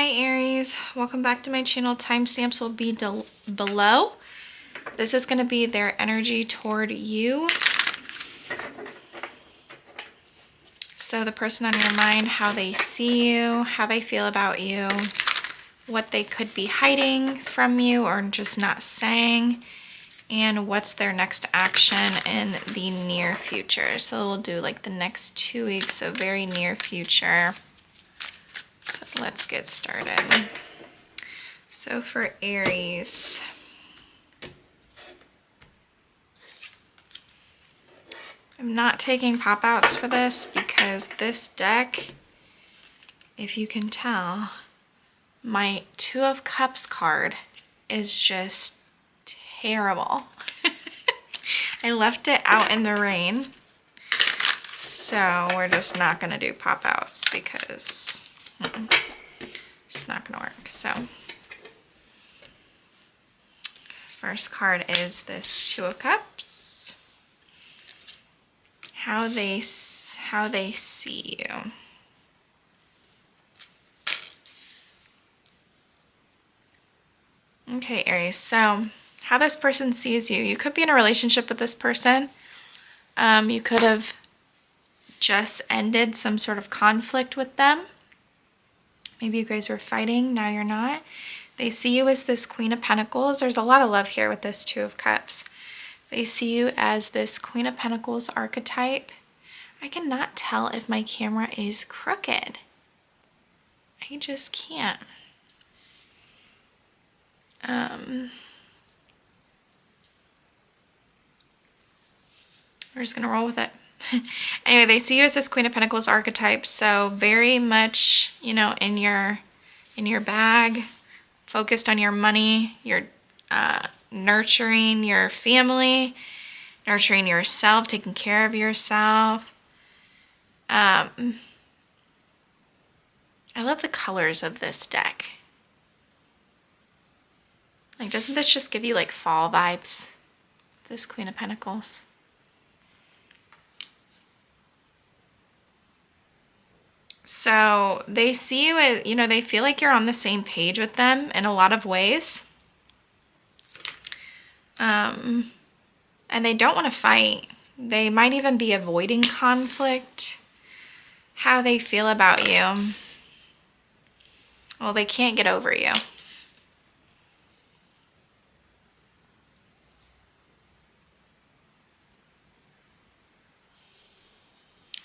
Hi Aries, welcome back to my channel. Timestamps will be below. This is going to be their energy toward you. So the person on your mind, how they see you, how they feel about you, what they could be hiding from you or just not saying, and what's their next action in the near future. So we'll do like the next 2 weeks, so very near future. So let's get started. So for Aries, I'm not taking pop-outs for this because this deck, if you can tell, my Two of Cups card is just terrible. I left it out in the rain, so we're just not gonna do pop-outs because it's not gonna work. So first card is this Two of Cups. How they see you. Okay, Aries, so how this person sees you. You could be in a relationship with this person. You could have just ended some sort of conflict with them. Maybe you guys were fighting, now you're not. They see you as this Queen of Pentacles. There's a lot of love here with this Two of Cups. They see you as this Queen of Pentacles archetype. I cannot tell if my camera is crooked. I just can't. We're just gonna roll with it. Anyway, they see you as this Queen of Pentacles archetype, so very much, you know, in your bag, focused on your money, you're nurturing your family, nurturing yourself, taking care of yourself. I love the colors of this deck. Like, doesn't this just give you like fall vibes? This Queen of Pentacles. So they see you as, you know, they feel like you're on the same page with them in a lot of ways. And they don't want to fight. They might even be avoiding conflict. How they feel about you. Well, they can't get over you.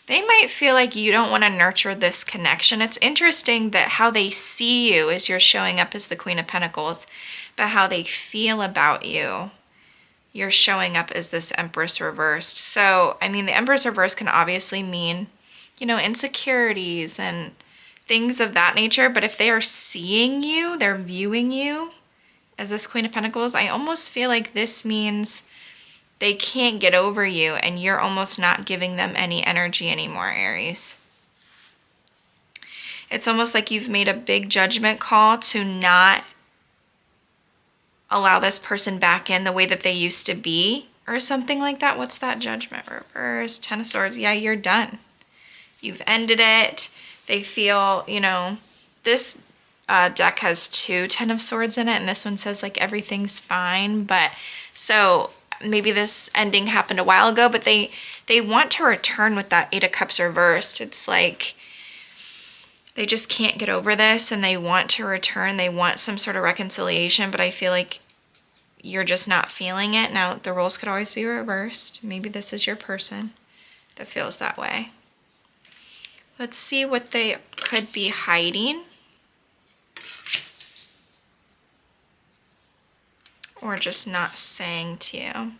They might feel like you don't want to nurture this connection. It's interesting that how they see you as you're showing up as the Queen of Pentacles, but how they feel about you, you're showing up as this Empress reversed. So, I mean, the Empress reversed can obviously mean, you know, insecurities and things of that nature. But if they are seeing you, they're viewing you as this Queen of Pentacles, I almost feel like this means they can't get over you and you're almost not giving them any energy anymore, Aries. It's almost like you've made a big judgment call to not allow this person back in the way that they used to be or something like that. What's that? Judgment reverse, Ten of Swords. Yeah, you're done. You've ended it. They feel, you know, this deck has two Ten of Swords in it, and this one says like everything's fine. But so maybe this ending happened a while ago, but they want to return with that Eight of Cups reversed. It's like they just can't get over this and they want to return. They want some sort of reconciliation, but I feel like you're just not feeling it. Now, the roles could always be reversed. Maybe this is your person that feels that way. Let's see what they could be hiding. Or just not saying to you.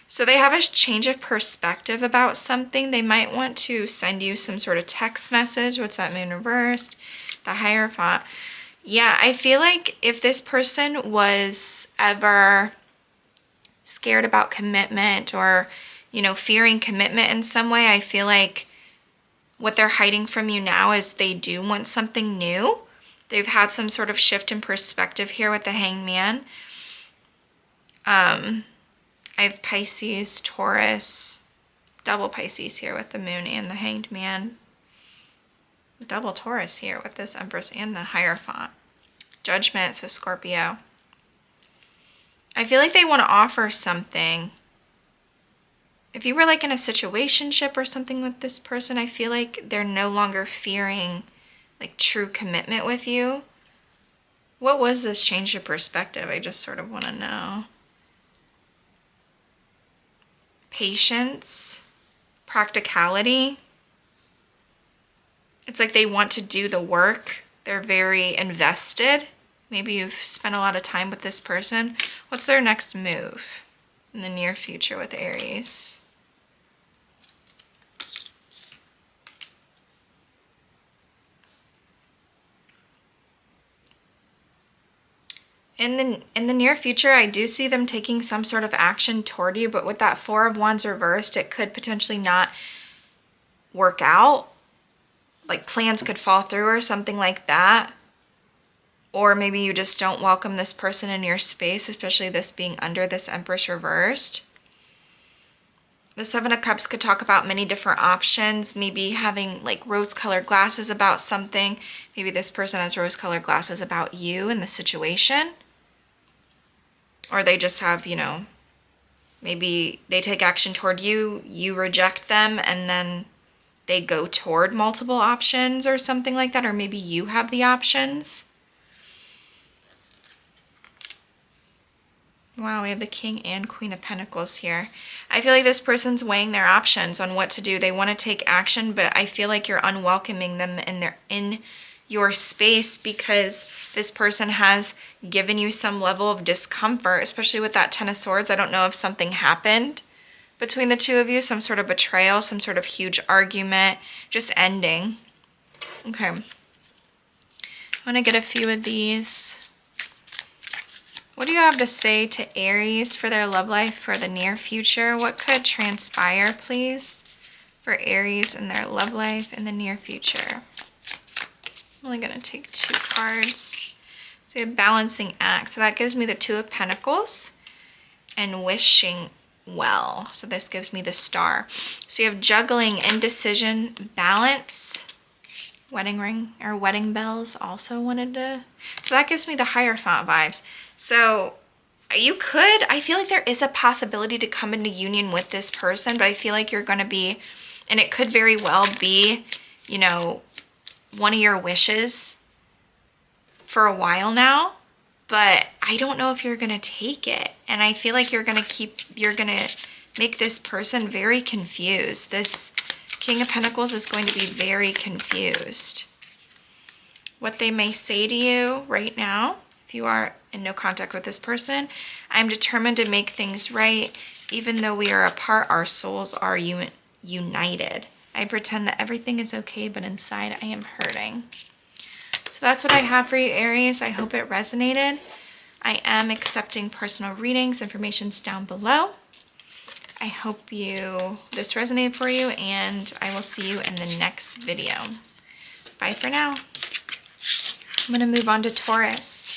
So they have a change of perspective about something. They might want to send you some sort of text message. What's that? Moon reversed. The Hierophant. Yeah, I feel like if this person was ever scared about commitment or, you know, fearing commitment in some way, I feel like what they're hiding from you now is they do want something new. They've had some sort of shift in perspective here with the Hanged Man. I have Pisces, Taurus, double Pisces here with the Moon and the Hanged Man. Double Taurus here with this Empress and the Hierophant. Judgment, so Scorpio. I feel like they want to offer something. If you were like in a situationship or something with this person, I feel like they're no longer fearing like true commitment with you. What was this change of perspective? I just sort of want to know. Patience, practicality. It's like they want to do the work. They're very invested. Maybe you've spent a lot of time with this person. What's their next move in the near future with Aries? In the near future, I do see them taking some sort of action toward you, but with that Four of Wands reversed, it could potentially not work out. Like plans could fall through or something like that. Or maybe you just don't welcome this person in your space, especially this being under this Empress reversed. The Seven of Cups could talk about many different options, maybe having like rose-colored glasses about something. Maybe this person has rose-colored glasses about you and the situation. Or they just have, you know, maybe they take action toward you, you reject them, and then they go toward multiple options or something like that. Or maybe you have the options. Wow, we have the King and Queen of Pentacles here. I feel like this person's weighing their options on what to do. They want to take action, but I feel like you're unwelcoming them in your space because this person has given you some level of discomfort, especially with that Ten of Swords. I don't know if something happened between the two of you, some sort of betrayal, some sort of huge argument, just ending. Okay. I want to get a few of these. What do you have to say to Aries for their love life for the near future? What could transpire, please, for Aries and their love life in the near future? I'm only going to take 2 cards. So you have Balancing Act. So that gives me the Two of Pentacles and Wishing Well. So this gives me the Star. So you have Juggling, Indecision, Balance, Wedding Ring or Wedding Bells also wanted to. So that gives me the Hierophant vibes. So you could, I feel like there is a possibility to come into union with this person, but I feel like you're going to be, and it could very well be, you know, one of your wishes for a while now, but I don't know if you're going to take it. And I feel like you're going to make this person very confused. This King of Pentacles is going to be very confused. What they may say to you right now, if you are in no contact with this person: I'm determined to make things right. Even though we are apart, our souls are united. I pretend that everything is okay, but inside I am hurting. So that's what I have for you, Aries. I hope it resonated. I am accepting personal readings. Information's down below. I hope this resonated for you, and I will see you in the next video. Bye for now. I'm going to move on to Taurus.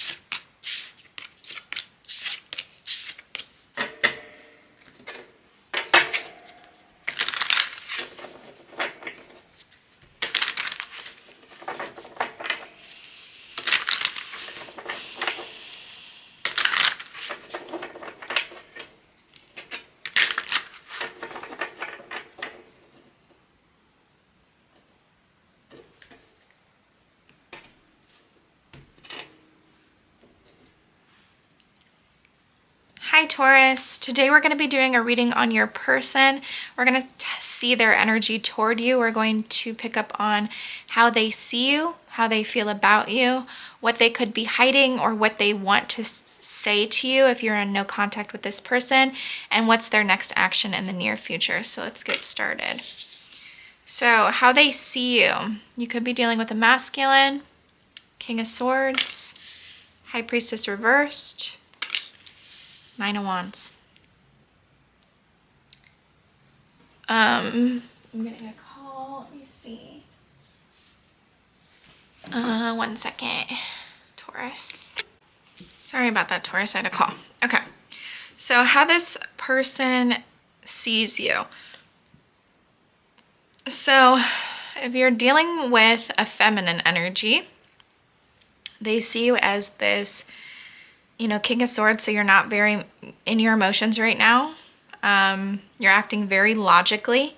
Hi Taurus, today we're going to be doing a reading on your person. We're going to see their energy toward you. We're going to pick up on how they see you, how they feel about you, what they could be hiding or what they want to say to you if you're in no contact with this person, and what's their next action in the near future. So let's get started. So how they see you. You could be dealing with a masculine, King of Swords, High Priestess reversed, Nine of Wands. I'm getting a call. Let me see. 1 second. Taurus. Sorry about that, Taurus. I had a call. Okay. So how this person sees you. So if you're dealing with a feminine energy, They see you as this, you know, King of Swords, so you're not very in your emotions right now. You're acting very logically.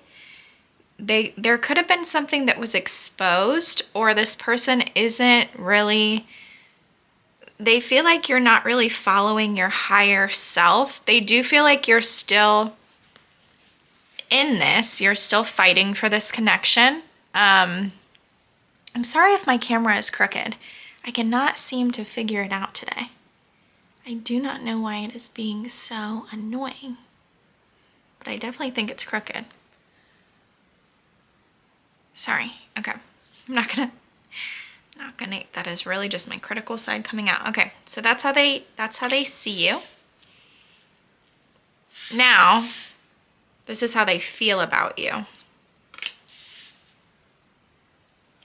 There could have been something that was exposed, or this person isn't really, they feel like you're not really following your higher self. They do feel like you're still in this. You're still fighting for this connection. I'm sorry if my camera is crooked. I cannot seem to figure it out today. I do not know why it is being so annoying, but I definitely think it's crooked. Sorry. Okay. I'm not gonna, that is really just my critical side coming out. Okay. So that's how they see you. Now, this is how they feel about you.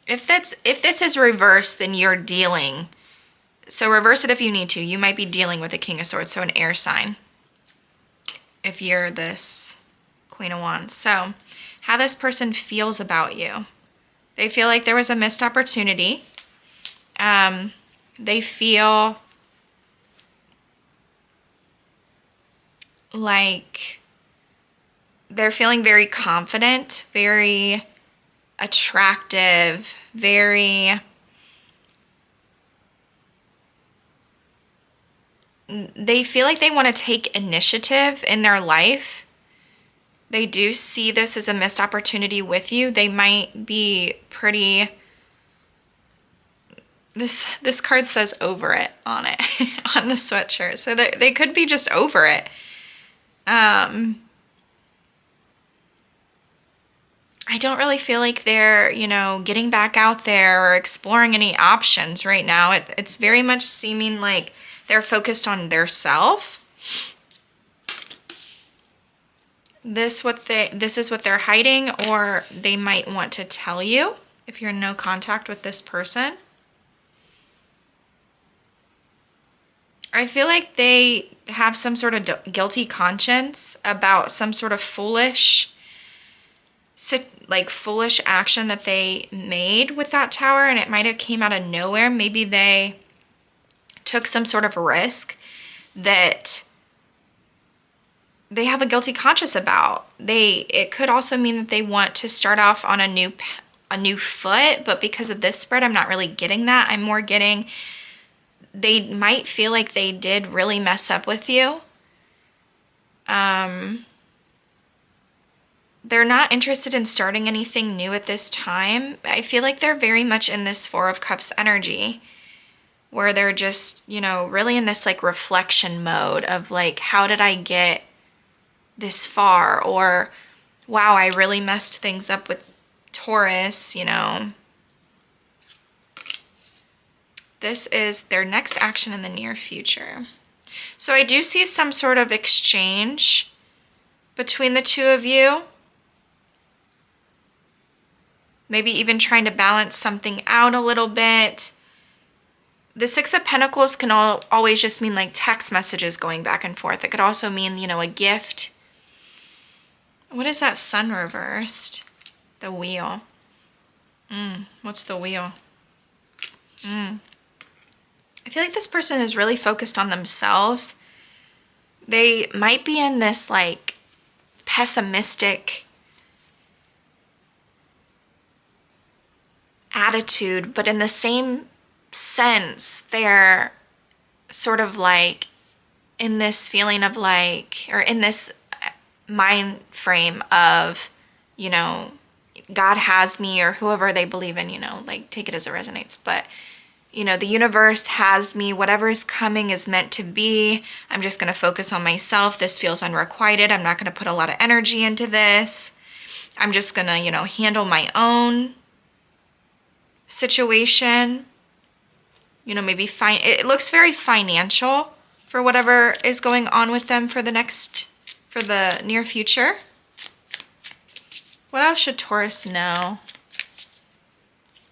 If this is reversed, then you're dealing. So reverse it if you need to. You might be dealing with a King of Swords, so an air sign. If you're this Queen of Wands. So how this person feels about you. They feel like there was a missed opportunity. They feel like they're feeling very confident, very attractive, very... They feel like they want to take initiative in their life. They do see this as a missed opportunity with you. They might be pretty... This card says over it on it, on the sweatshirt. So they could be just over it. I don't really feel like they're, you know, getting back out there or exploring any options right now. It's very much seeming like they're focused on their self. This is what they're hiding, or they might want to tell you if you're in no contact with this person. I feel like they have some sort of guilty conscience about some sort of foolish action that they made with that tower, and it might have came out of nowhere. Maybe they took some sort of risk that they have a guilty conscience about. It could also mean that they want to start off on a new foot, but because of this spread, I'm not really getting that. I'm more getting they might feel like they did really mess up with you. They're not interested in starting anything new at this time. I feel like they're very much in this Four of Cups energy, where they're just, you know, really in this like reflection mode of like, how did I get this far? Or, wow, I really messed things up with Taurus, you know. This is their next action in the near future. So I do see some sort of exchange between the two of you. Maybe even trying to balance something out a little bit. The Six of Pentacles can always just mean like text messages going back and forth. It could also mean, you know, a gift. What is that sun reversed? The Wheel. What's the Wheel? I feel like this person is really focused on themselves. They might be in this like pessimistic attitude, but in the same sense, they're sort of like in this feeling of like, or in this mind frame of, you know, God has me, or whoever they believe in, you know, like take it as it resonates. But, you know, the universe has me. Whatever is coming is meant to be. I'm just going to focus on myself. This feels unrequited. I'm not going to put a lot of energy into this. I'm just going to, you know, handle my own situation. You know, maybe it looks very financial for whatever is going on with them for the near future. What else should Taurus know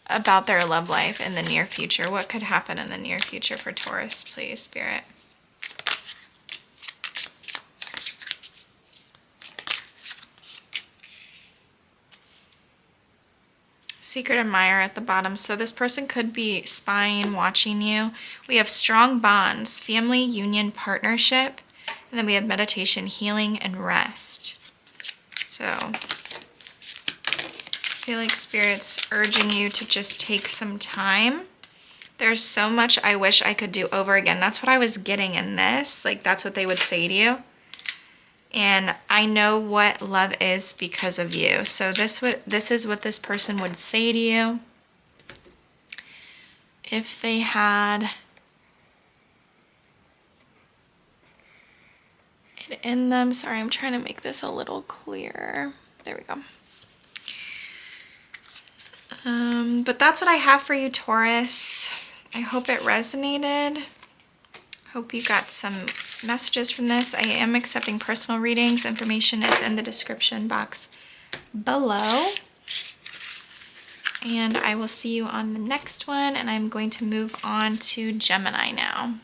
about their love life in the near future? What could happen in the near future for Taurus, please, Spirit? Secret admirer at the bottom. So this person could be spying, watching you. We have strong bonds, family, union, partnership. And then we have meditation, healing, and rest. So I feel like Spirit's urging you to just take some time. There's so much I wish I could do over again. That's what I was getting in this. Like, that's what they would say to you. And I know what love is because of you. So this is what this person would say to you if they had it in them. Sorry, I'm trying to make this a little clearer. There we go. But that's what I have for you, Taurus. I hope it resonated. Hope you got some messages from this. I am accepting personal readings. Information is in the description box below. And I will see you on the next one. And I'm going to move on to Gemini now.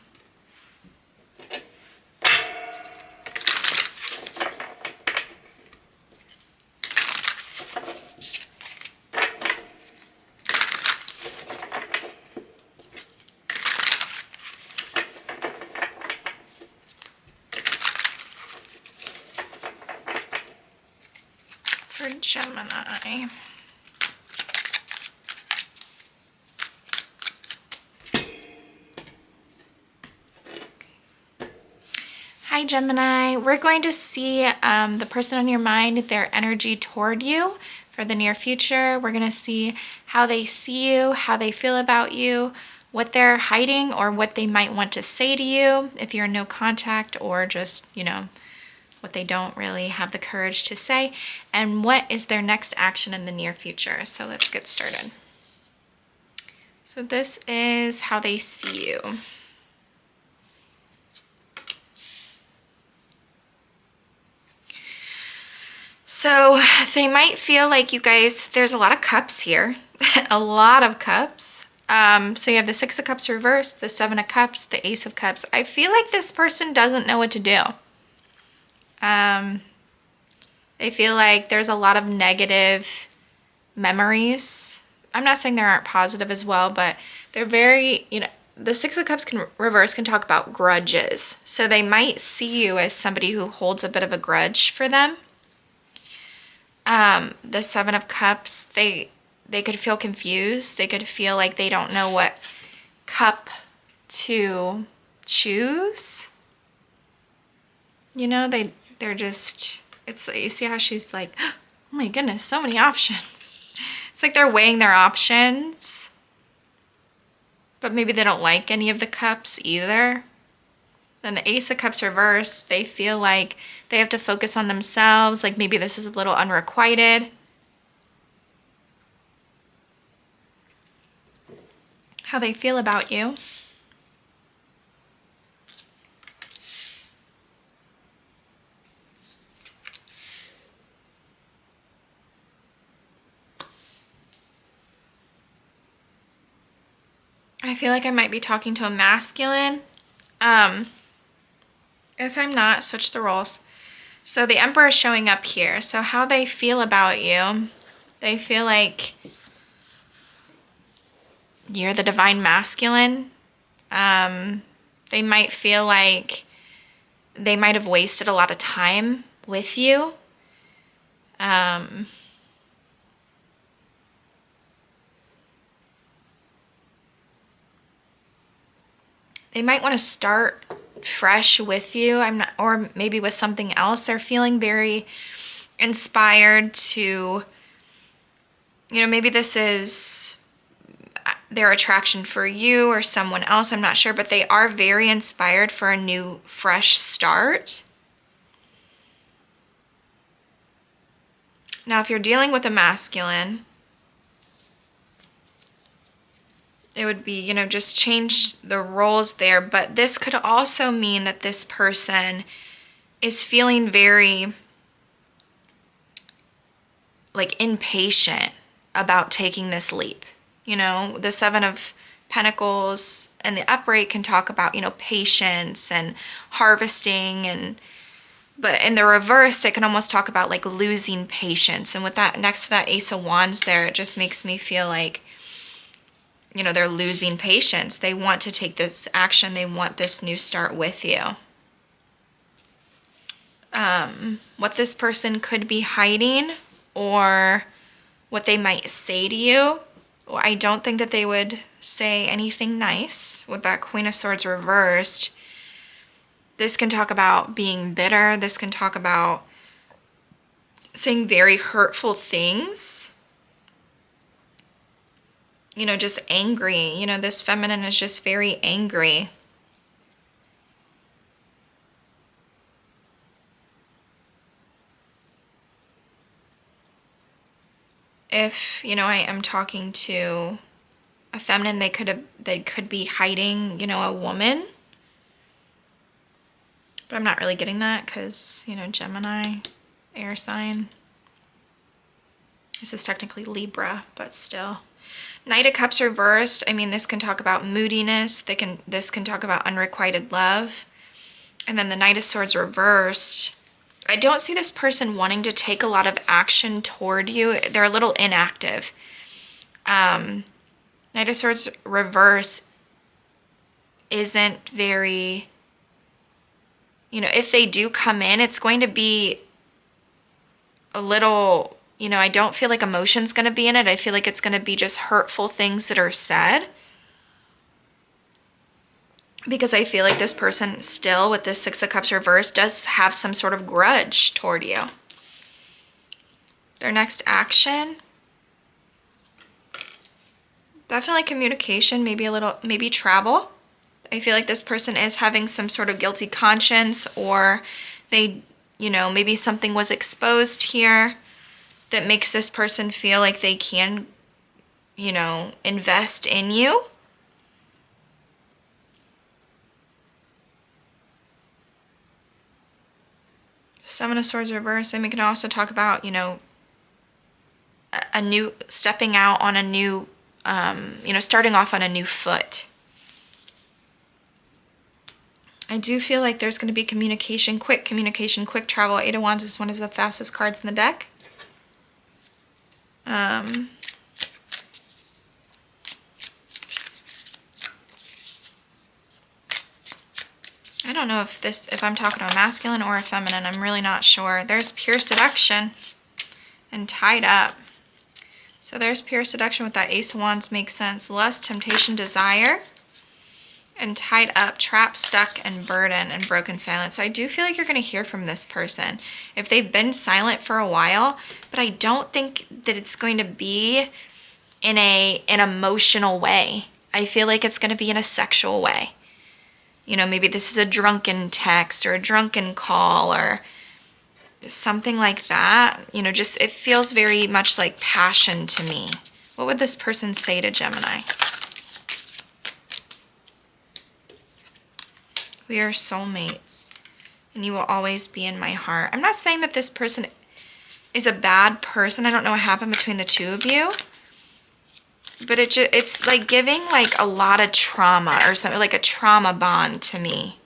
Gemini. Hi Gemini, we're going to see the person on your mind, their energy toward you for the near future. We're going to see how they see you, how they feel about you, what they're hiding or what they might want to say to you if you're in no contact, or just, you know, what they don't really have the courage to say, and what is their next action in the near future. So let's get started. So this is how they see you. So they might feel like you guys, there's a lot of cups here, a lot of cups. So you have the Six of Cups reversed, the Seven of Cups, the Ace of Cups. I feel like this person doesn't know what to do. They feel like there's a lot of negative memories. I'm not saying there aren't positive as well, but they're very, you know, the Six of Cups can reverse can talk about grudges. So they might see you as somebody who holds a bit of a grudge for them. The Seven of Cups, they could feel confused. They could feel like they don't know what cup to choose. You know, they're just, it's, you see how she's like, oh my goodness, so many options. It's like they're weighing their options, but maybe they don't like any of the cups either. Then the Ace of Cups reversed, they feel like they have to focus on themselves, like maybe this is a little unrequited. How they feel about you. I feel like I might be talking to a masculine. If I'm not, switch the roles. So the Emperor is showing up here. So how they feel about you, they feel like you're the divine masculine. They might feel like they might have wasted a lot of time with you. They might want to start fresh with you. Or maybe with something else. They're feeling very inspired to, you know, maybe this is their attraction for you or someone else. I'm not sure, but they are very inspired for a new, fresh start. Now, if you're dealing with a masculine, it would be, you know, just change the roles there. But this could also mean that this person is feeling very, like, impatient about taking this leap. You know, the Seven of Pentacles and the upright can talk about, you know, patience and harvesting and But in the reverse, it can almost talk about like losing patience. And with that, next to that Ace of Wands there, it just makes me feel like, you know, they're losing patience. They want to take this action. They want this new start with you. What this person could be hiding or what they might say to you. Well, I don't think that they would say anything nice with that Queen of Swords reversed. This can talk about being bitter. This can talk about saying very hurtful things. You know, just angry. You know, this feminine is just very angry. If, you know, I am talking to a feminine, they could be hiding, you know, a woman. But I'm not really getting that because, you know, Gemini, air sign. This is technically Libra, but still. Knight of Cups reversed. I mean, this can talk about moodiness. This can talk about unrequited love. And then the Knight of Swords reversed. I don't see this person wanting to take a lot of action toward you. They're a little inactive. Knight of Swords reverse isn't very, you know, if they do come in, it's going to be a little, you know, I don't feel like emotion's going to be in it. I feel like it's going to be just hurtful things that are said. Because I feel like this person still, with this Six of Cups reverse, does have some sort of grudge toward you. Their next action, definitely communication, maybe travel. I feel like this person is having some sort of guilty conscience, or they, you know, maybe something was exposed here that makes this person feel like they can, you know, invest in you. Seven of Swords reverse. And we can also talk about, you know, a new, stepping out on a new, you know, starting off on a new foot. I do feel like there's going to be communication, quick travel. Eight of Wands is one of the fastest cards in the deck. I don't know if I'm talking to a masculine or a feminine. I'm really not sure. There's pure seduction and tied up. So there's pure seduction with that Ace of Wands, makes sense. Lust, temptation, desire, and tied up, trapped, stuck, and burden, and broken silence. So I do feel like you're going to hear from this person if they've been silent for a while, but I don't think that it's going to be in an emotional way. I feel like it's going to be in a sexual way. You know, maybe this is a drunken text or a drunken call or something like that. You know, just it feels very much like passion to me. What would this person say to Gemini? We are soulmates, and you will always be in my heart. I'm not saying that this person is a bad person. I don't know what happened between the two of you. But it's like giving like a lot of trauma or something, like a trauma bond to me.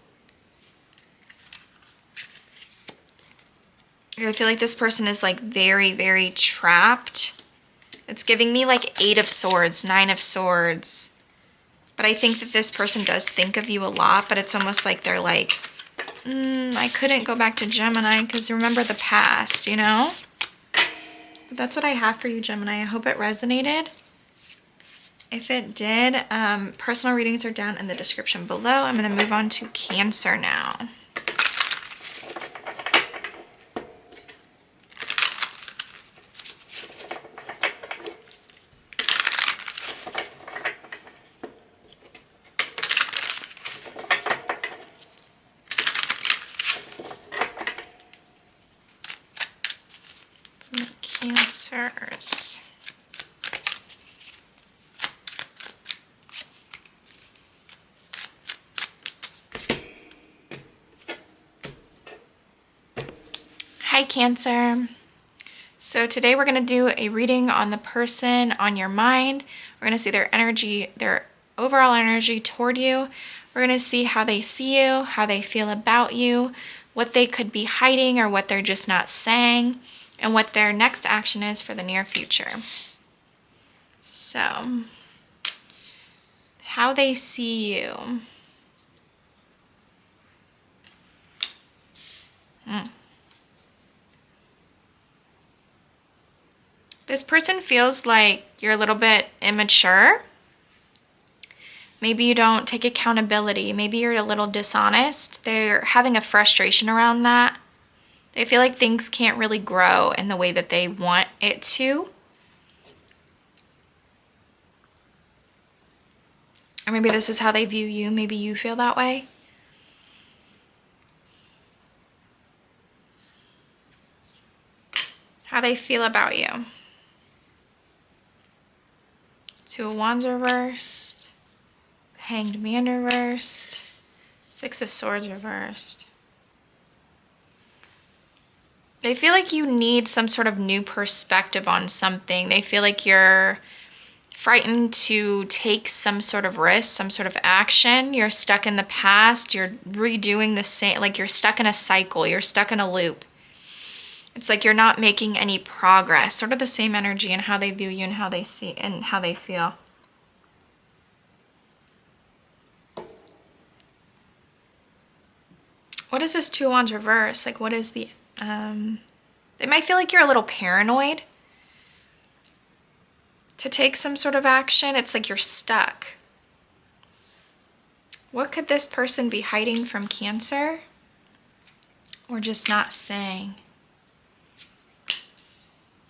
I feel like this person is like very, very trapped. It's giving me like Eight of Swords, Nine of Swords. But I think that this person does think of you a lot, but it's almost like they're like, I couldn't go back to Gemini because remember the past, you know? But that's what I have for you, Gemini. I hope it resonated. If it did, personal readings are down in the description below. I'm going to move on to Cancer now. Cancers. Hi, Cancer. So today we're going to do a reading on the person on your mind. We're going to see their energy, their overall energy toward you. We're going to see how they see you, how they feel about you, what they could be hiding or what they're just not saying, and what their next action is for the near future. So, how they see you. This person feels like you're a little bit immature. Maybe you don't take accountability. Maybe you're a little dishonest. They're having a frustration around that. They feel like things can't really grow in the way that they want it to. Or maybe this is how they view you. Maybe you feel that way. How they feel about you. Two of Wands reversed. Hanged Man reversed. Six of Swords reversed. They feel like you need some sort of new perspective on something. They feel like you're frightened to take some sort of risk, some sort of action. You're stuck in the past. You're redoing the same, like you're stuck in a cycle. You're stuck in a loop. It's like you're not making any progress. Sort of the same energy in how they view you and how they see and how they feel. What is this Two of Wands reverse? Like, what is the... they might feel like you're a little paranoid to take some sort of action. It's like you're stuck. What could this person be hiding from Cancer? Or just not saying?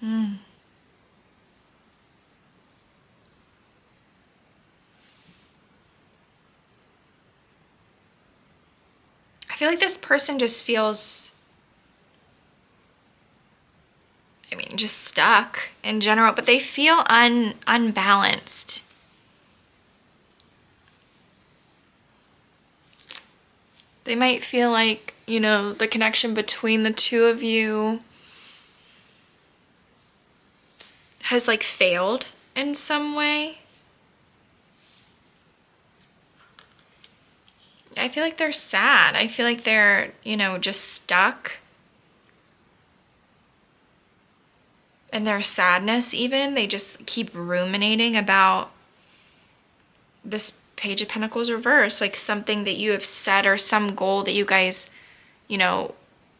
I feel like this person just feels, I mean, just stuck in general, but they feel unbalanced. They might feel like, you know, the connection between the two of you has like failed in some way. I feel like they're sad. I feel like they're, you know, just stuck. And their sadness even, they just keep ruminating about this Page of Pentacles reverse, like something that you have set or some goal that you guys, you know,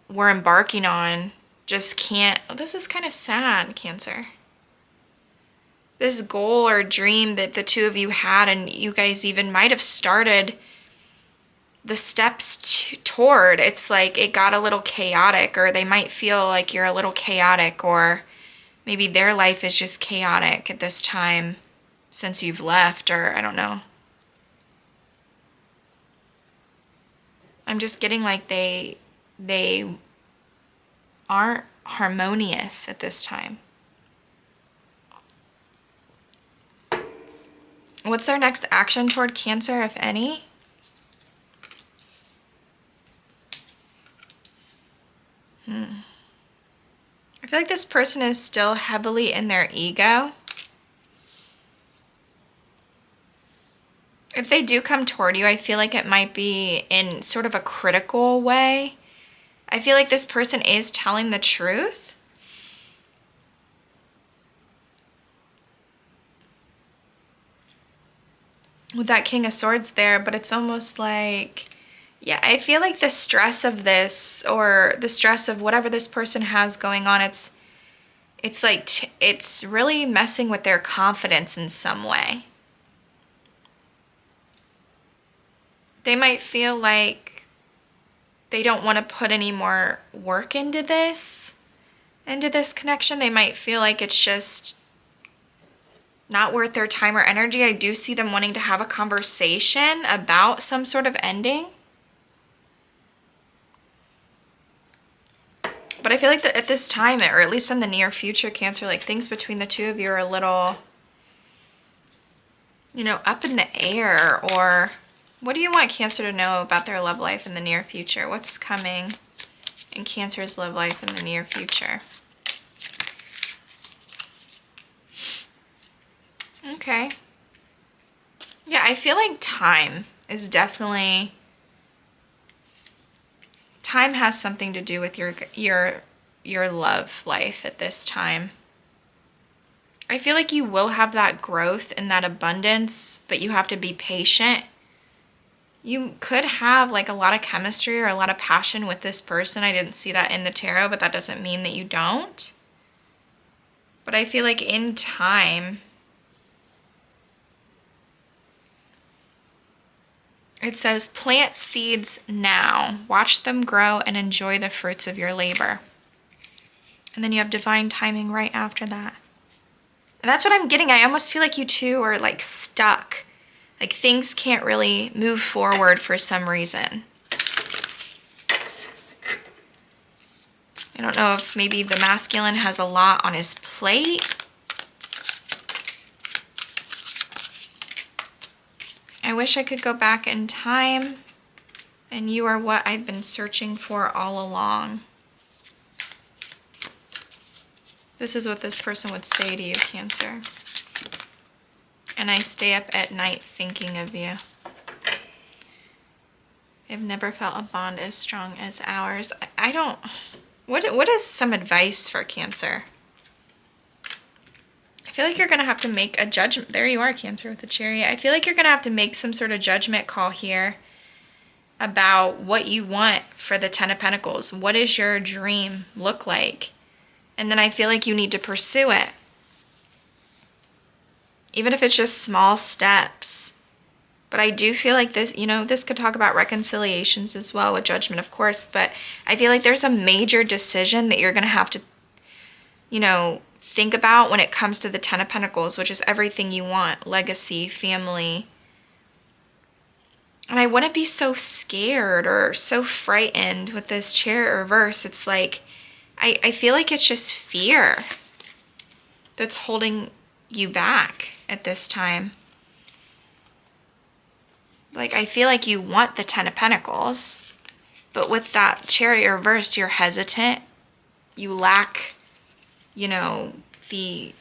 were embarking on just can't. Oh, this is kind of sad, Cancer. This goal or dream that the two of you had, and you guys even might have started the steps toward, it's like it got a little chaotic, or they might feel like you're a little chaotic, or maybe their life is just chaotic at this time since you've left, or I don't know. I'm just getting like they aren't harmonious at this time. What's their next action toward Cancer, if any? I feel like this person is still heavily in their ego. If they do come toward you, I feel like it might be in sort of a critical way. I feel like this person is telling the truth. With that King of Swords there, but it's almost like, yeah, I feel like the stress of this, or the stress of whatever this person has going on, it's like, it's really messing with their confidence in some way. They might feel like they don't want to put any more work into this connection. They might feel like it's just not worth their time or energy. I do see them wanting to have a conversation about some sort of ending. But I feel like that at this time, or at least in the near future, Cancer, like things between the two of you are a little, you know, up in the air. Or what do you want Cancer to know about their love life in the near future? What's coming in Cancer's love life in the near future? Okay. Yeah, I feel like time time has something to do with your love life at this time. I feel like you will have that growth and that abundance, but you have to be patient. You could have like a lot of chemistry or a lot of passion with this person. I didn't see that in the tarot, but that doesn't mean that you don't. But I feel like in time, it says, plant seeds now, watch them grow and enjoy the fruits of your labor. And then you have divine timing right after that. And that's what I'm getting. I almost feel like you two are like stuck. Like things can't really move forward for some reason. I don't know if maybe the masculine has a lot on his plate. I wish I could go back in time, and you are what I've been searching for all along. This is what this person would say to you, Cancer. And I stay up at night thinking of you. I've never felt a bond as strong as ours. I don't... What is some advice for Cancer? I feel like you're going to have to make a judgment. There you are, Cancer, with the Chariot. I feel like you're going to have to make some sort of judgment call here about what you want for the Ten of Pentacles. What does your dream look like? And then I feel like you need to pursue it. Even if it's just small steps. But I do feel like this, you know, this could talk about reconciliations as well with Judgment, of course. But I feel like there's a major decision that you're going to have to, you know, think about when it comes to the Ten of Pentacles, which is everything you want. Legacy, family. And I wouldn't be so scared or so frightened with this Chariot reverse. It's like, I feel like it's just fear that's holding you back at this time. Like, I feel like you want the Ten of Pentacles, but with that Chariot reversed, you're hesitant. You lack, you know, the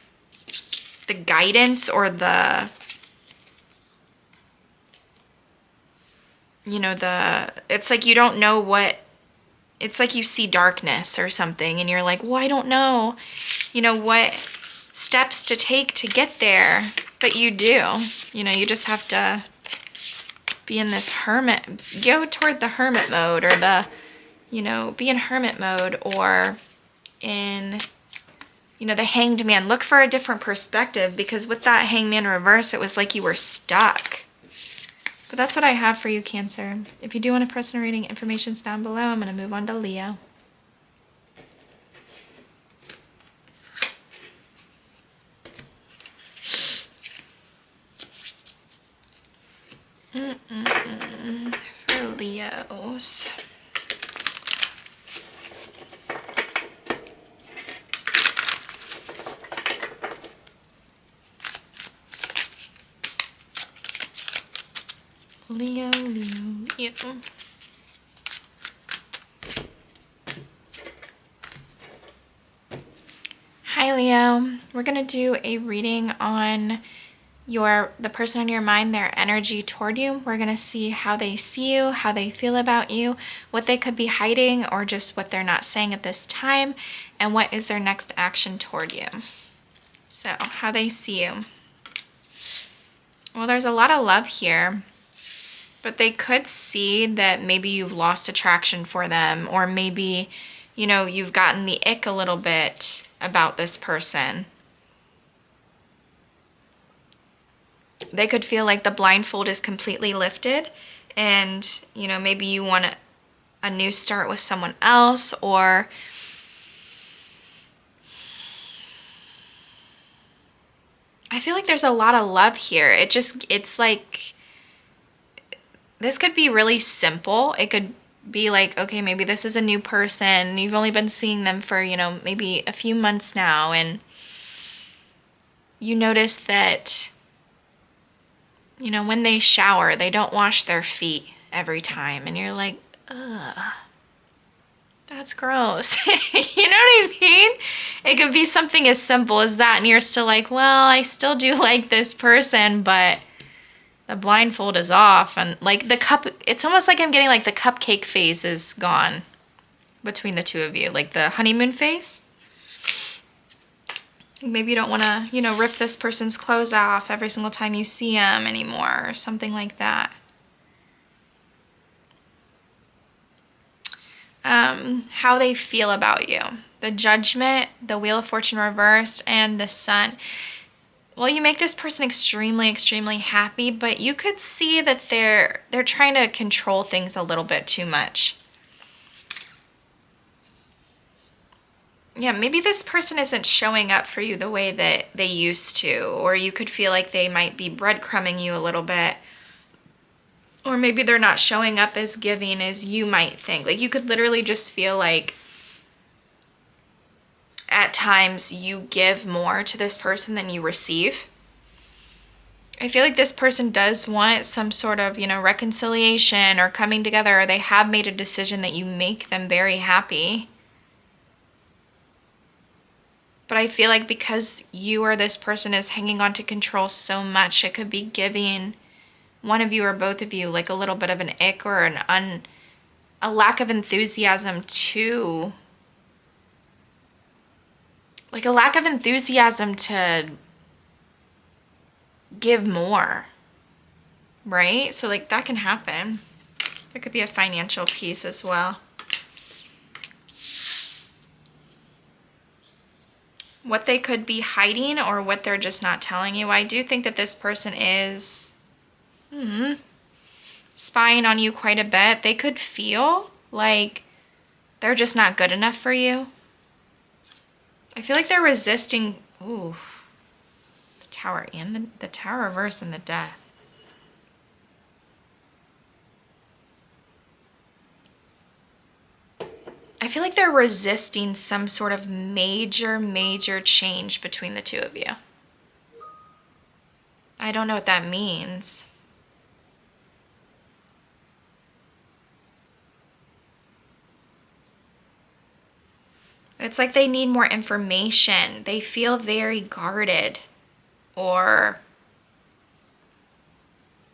guidance or the, you know, it's like you don't know what, it's like you see darkness or something and you're like, well, I don't know, you know, what steps to take to get there. But you do, you know, you just have to be in this hermit, go toward the hermit mode or the, you know, be in hermit mode or in, you know, the Hanged Man. Look for a different perspective because with that Hanged Man reverse, it was like you were stuck. But that's what I have for you, Cancer. If you do want a personal reading, information's down below. I'm going to move on to Leo. For Leos. Leo. Hi, Leo. We're going to do a reading on the person on your mind, their energy toward you. We're going to see how they see you, how they feel about you, what they could be hiding or just what they're not saying at this time, and what is their next action toward you. So, how they see you. Well, there's a lot of love here. But they could see that maybe you've lost attraction for them, or maybe, you know, you've gotten the ick a little bit about this person. They could feel like the blindfold is completely lifted and, you know, maybe you want a new start with someone else, or I feel like there's a lot of love here. It's like, this could be really simple. It could be like, okay, maybe this is a new person. You've only been seeing them for, you know, maybe a few months now. And you notice that, you know, when they shower, they don't wash their feet every time. And you're like, ugh, that's gross. You know what I mean? It could be something as simple as that. And you're still like, well, I still do like this person, but the blindfold is off. And like the cup, it's almost like I'm getting like the cupcake phase is gone between the two of you, like the honeymoon phase. Maybe you don't want to, you know, rip this person's clothes off every single time you see them anymore, or something like that. How they feel about you. The Judgment, the Wheel of Fortune reversed, and the Sun. Well, you make this person extremely, extremely happy, but you could see that they're trying to control things a little bit too much. Yeah, maybe this person isn't showing up for you the way that they used to, or you could feel like they might be breadcrumbing you a little bit. Or maybe they're not showing up as giving as you might think. Like, you could literally just feel like at times you give more to this person than you receive. I feel like this person does want some sort of, you know, reconciliation or coming together, or they have made a decision that you make them very happy. But I feel like because you or this person is hanging on to control so much, it could be giving one of you or both of you like a little bit of an ick or a lack of enthusiasm to, like a lack of enthusiasm to give more, right? So like that can happen. There could be a financial piece as well. What they could be hiding or what they're just not telling you. I do think that this person is spying on you quite a bit. They could feel like they're just not good enough for you. I feel like they're resisting. Ooh, the Tower and the Tower reverse and the Death. I feel like they're resisting some sort of major change between the two of you. I don't know what that means. It's like they need more information. They feel very guarded or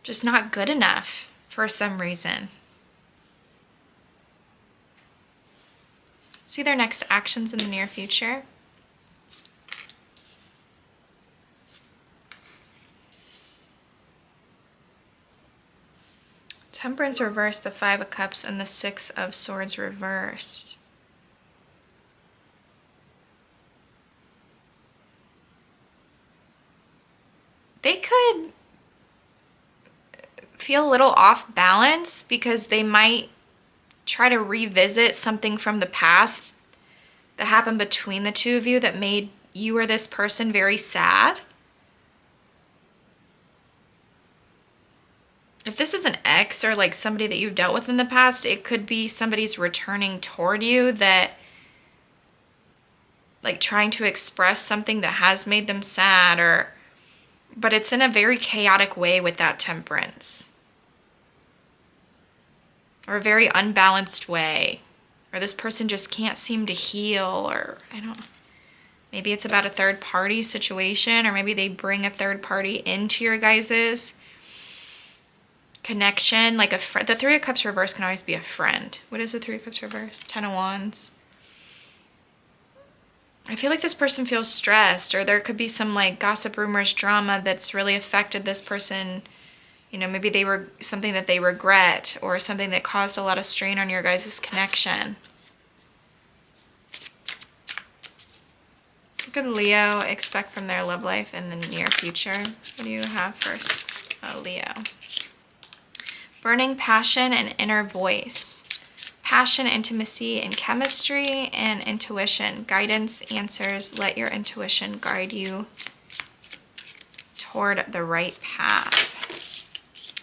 just not good enough for some reason. See their next actions in the near future. Temperance reversed, the Five of Cups, and the Six of Swords reversed. They could feel a little off balance because they might try to revisit something from the past that happened between the two of you that made you or this person very sad. If this is an ex or like somebody that you've dealt with in the past, it could be somebody's returning toward you that, like, trying to express something that has made them sad, or but it's in a very chaotic way with that Temperance. Or a very unbalanced way. Or this person just can't seem to heal, or I don't know. Maybe it's about a third party situation, or maybe they bring a third party into your guys's connection. Like the Three of Cups reverse can always be a friend. What is the Three of Cups reverse? Ten of Wands. I feel like this person feels stressed, or there could be some like gossip, rumors, drama that's really affected this person. You know, maybe they were something that they regret, or something that caused a lot of strain on your guys' connection. What could Leo expect from their love life in the near future? What do you have first? Oh, Leo. Burning passion and inner voice. Passion, intimacy, and chemistry, and intuition. Guidance, answers. Let your intuition guide you toward the right path.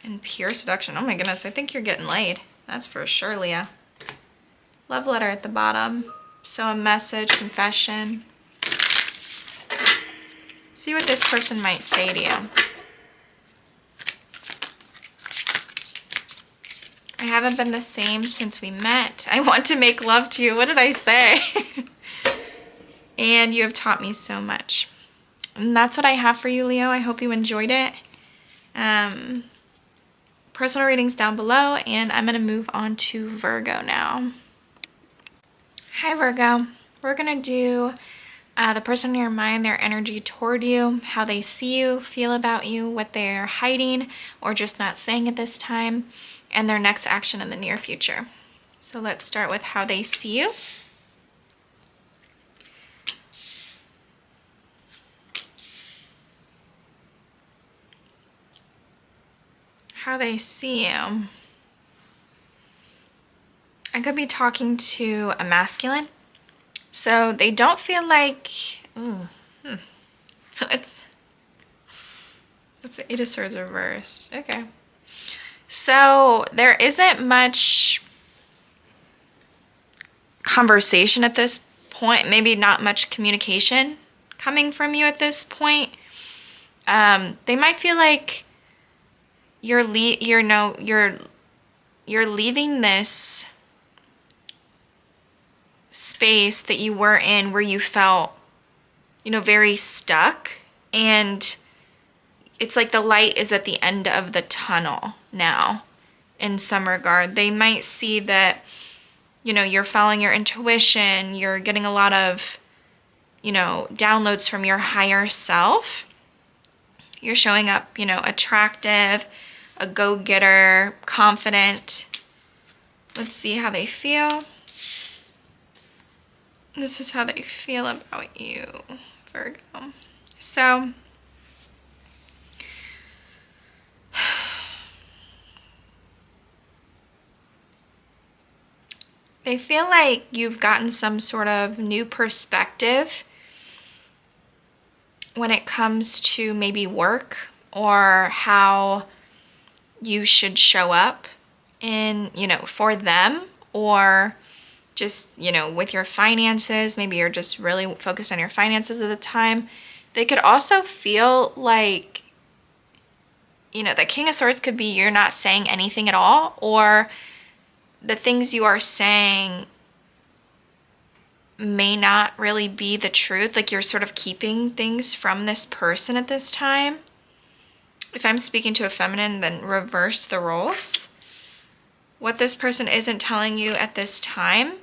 And pure seduction. Oh my goodness, I think you're getting laid. That's for sure, Leo. Love letter at the bottom. So a message, confession. See what this person might say to you. I haven't been the same since we met. I want to make love to you. What did I say? And you have taught me so much. And that's what I have for you, Leo. I hope you enjoyed it. Personal readings down below, and I'm going to move on to Virgo now. Hi, Virgo. We're going to do the person in your mind, their energy toward you, how they see you, feel about you, what they're hiding or just not saying at this time, and their next action in the near future. So let's start with how they see you. How they see you. I could be talking to a masculine. So they don't feel like, it's the Eight of Swords reversed. Okay. So there isn't much conversation at this point. Maybe not much communication coming from you at this point. They might feel like you're leaving this space that you were in where you felt, very stuck, and it's like the light is at the end of the tunnel now in some regard. They might see that, you're following your intuition, you're getting a lot of, downloads from your higher self. You're showing up, attractive, a go-getter, confident. Let's see how they feel. This is how they feel about you, Virgo. So, they feel like you've gotten some sort of new perspective when it comes to maybe work or how you should show up in, for them, or just, with your finances. Maybe you're just really focused on your finances at the time. They could also feel like, the King of Swords could be you're not saying anything at all, or the things you are saying may not really be the truth. Like you're sort of keeping things from this person at this time. If I'm speaking to a feminine, then reverse the roles. What this person isn't telling you at this time,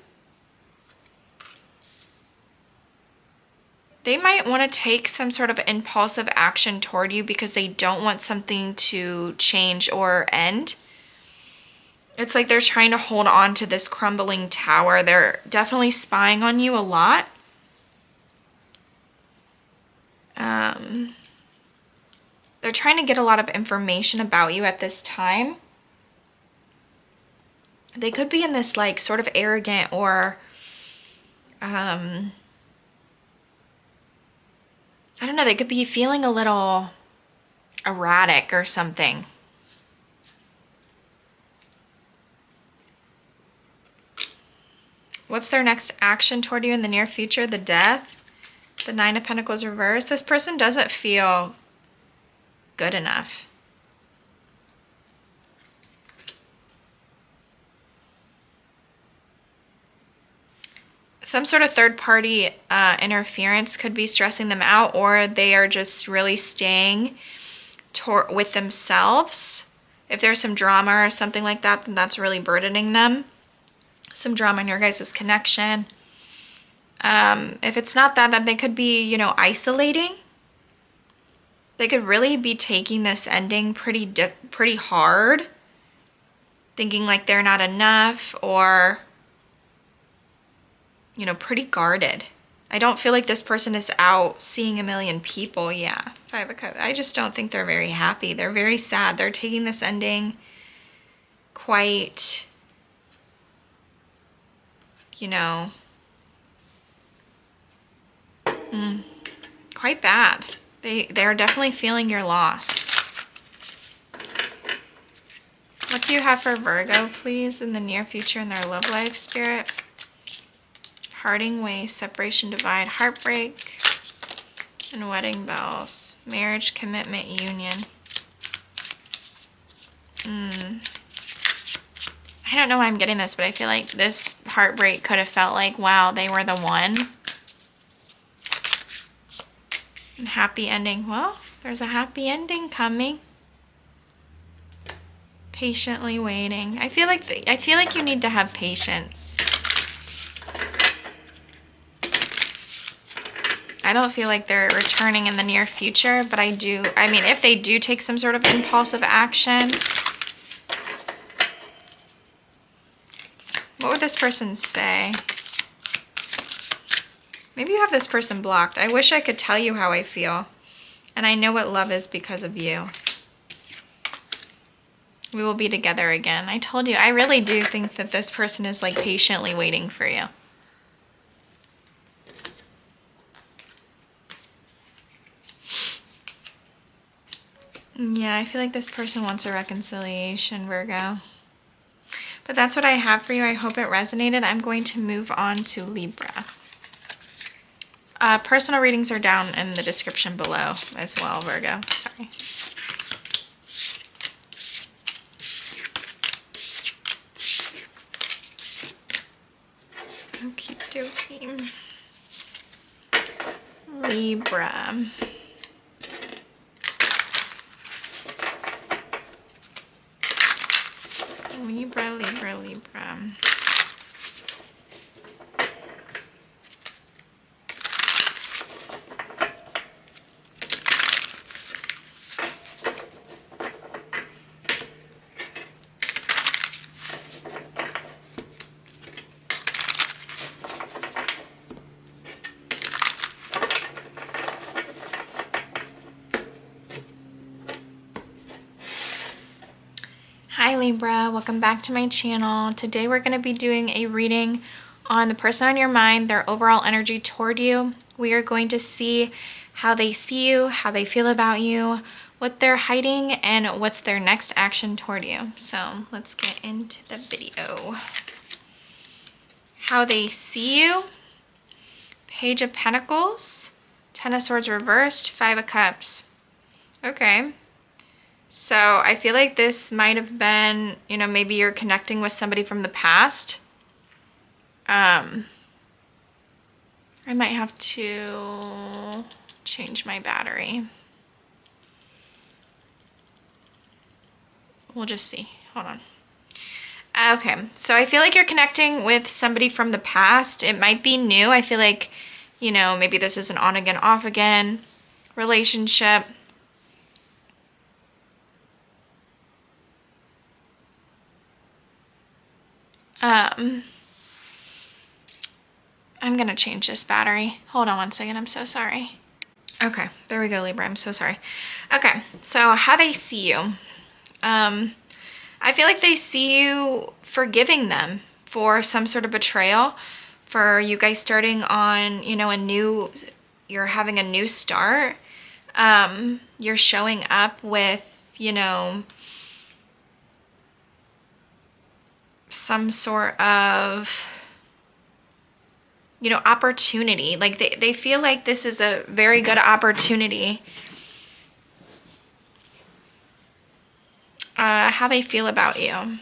they might want to take some sort of impulsive action toward you because they don't want something to change or end. It's like they're trying to hold on to this crumbling tower. They're definitely spying on you a lot. They're trying to get a lot of information about you at this time. They could be in this like sort of arrogant or I don't know, they could be feeling a little erratic or something. What's their next action toward you in the near future? The Death, the Nine of Pentacles reversed. This person doesn't feel good enough. Some sort of third-party interference could be stressing them out, or they are just really staying with themselves. If there's some drama or something like that, then that's really burdening them. Some drama in your guys' connection. If it's not that, then they could be, isolating. They could really be taking this ending pretty hard, thinking like they're not enough, or pretty guarded. I don't feel like this person is out seeing a million people. Yeah, Five of Cups. I just don't think they're very happy. They're very sad. They're taking this ending quite, quite bad. They're definitely feeling your loss. What do you have for Virgo, please, in the near future in their love life, Spirit? Parting ways, separation, divide, heartbreak, and wedding bells. Marriage, commitment, union. I don't know why I'm getting this, but I feel like this heartbreak could have felt like, wow, they were the one. And happy ending. Well, there's a happy ending coming. Patiently waiting. I feel like you need to have patience. I don't feel like they're returning in the near future, but I mean, if they do take some sort of impulsive action, what would this person say? Maybe you have this person blocked. I wish I could tell you how I feel. And I know what love is because of you. We will be together again. I told you, I really do think that this person is like patiently waiting for you. Yeah, I feel like this person wants a reconciliation, Virgo. But that's what I have for you. I hope it resonated. I'm going to move on to Libra. Personal readings are down in the description below as well, Virgo. Sorry. Okie dokie. Libra. Libra, Libra, Libra. Hi Libra, welcome back to my channel. Today we're going to be doing a reading on the person on your mind, their overall energy toward you. We are going to see how they see you, how they feel about you, what they're hiding, and what's their next action toward you. So let's get into the video. How they see you. Page of Pentacles, Ten of Swords reversed, Five of Cups. Okay. So I feel like this might have been, you know, maybe you're connecting with somebody from the past. I might have to change my battery. We'll just see. Hold on. Okay, so I feel like you're connecting with somebody from the past. It might be new. I feel like, you know, maybe this is an on again, off again relationship. I'm gonna change this battery. Hold on one second, I'm so sorry. Okay, there we go, Libra, I'm so sorry. Okay, so how they see you. I feel like they see you forgiving them for some sort of betrayal, for you guys starting on, you know, you're having a new start. You're showing up with, you know, some sort of, you know, opportunity. Like they feel like this is a very good opportunity. How they feel about you.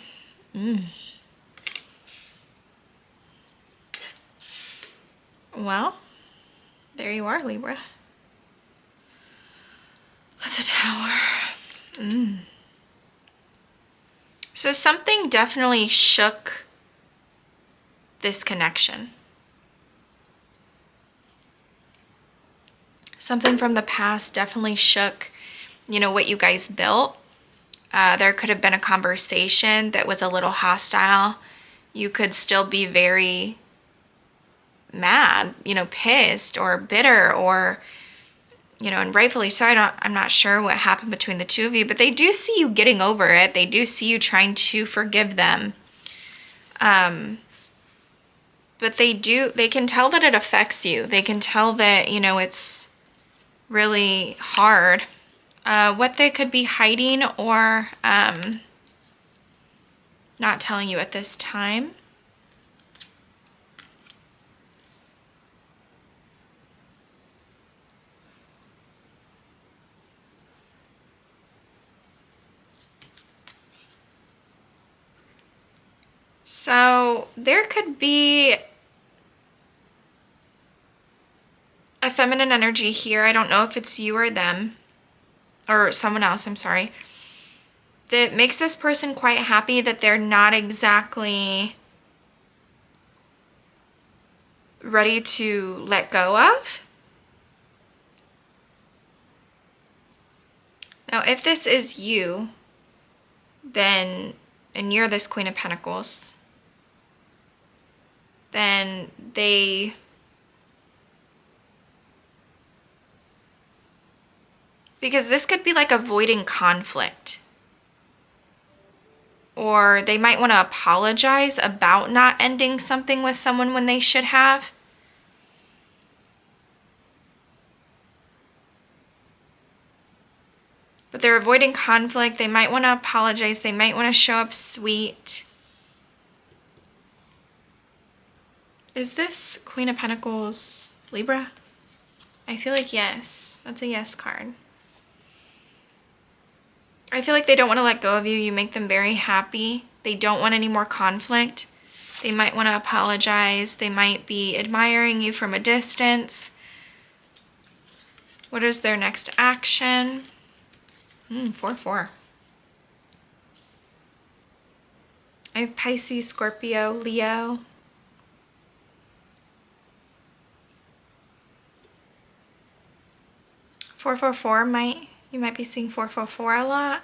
Well, there you are, Libra. That's a Tower. So something definitely shook this connection. Something from the past definitely shook, you know, what you guys built. There could have been a conversation that was a little hostile. You could still be very mad, you know, pissed or bitter or, you know, and rightfully so. I'm not sure what happened between the two of you, but they do see you getting over it. They do see you trying to forgive them. But they can tell that it affects you. They can tell that, you know, it's really hard. What they could be hiding or not telling you at this time. So there could be a feminine energy here. I don't know if it's you or them or someone else, I'm sorry, that makes this person quite happy that they're not exactly ready to let go of. Now, if this is you, then, and you're this Queen of Pentacles, then because this could be like avoiding conflict. Or they might want to apologize about not ending something with someone when they should have. But they're avoiding conflict. They might want to apologize. They might want to show up sweet. Is this Queen of Pentacles Libra? I feel like yes. That's a yes card. I feel like they don't want to let go of you. You make them very happy. They don't want any more conflict. They might want to apologize. They might be admiring you from a distance. What is their next action? 4-4. I have Pisces, Scorpio, Leo. You might be seeing 444 a lot.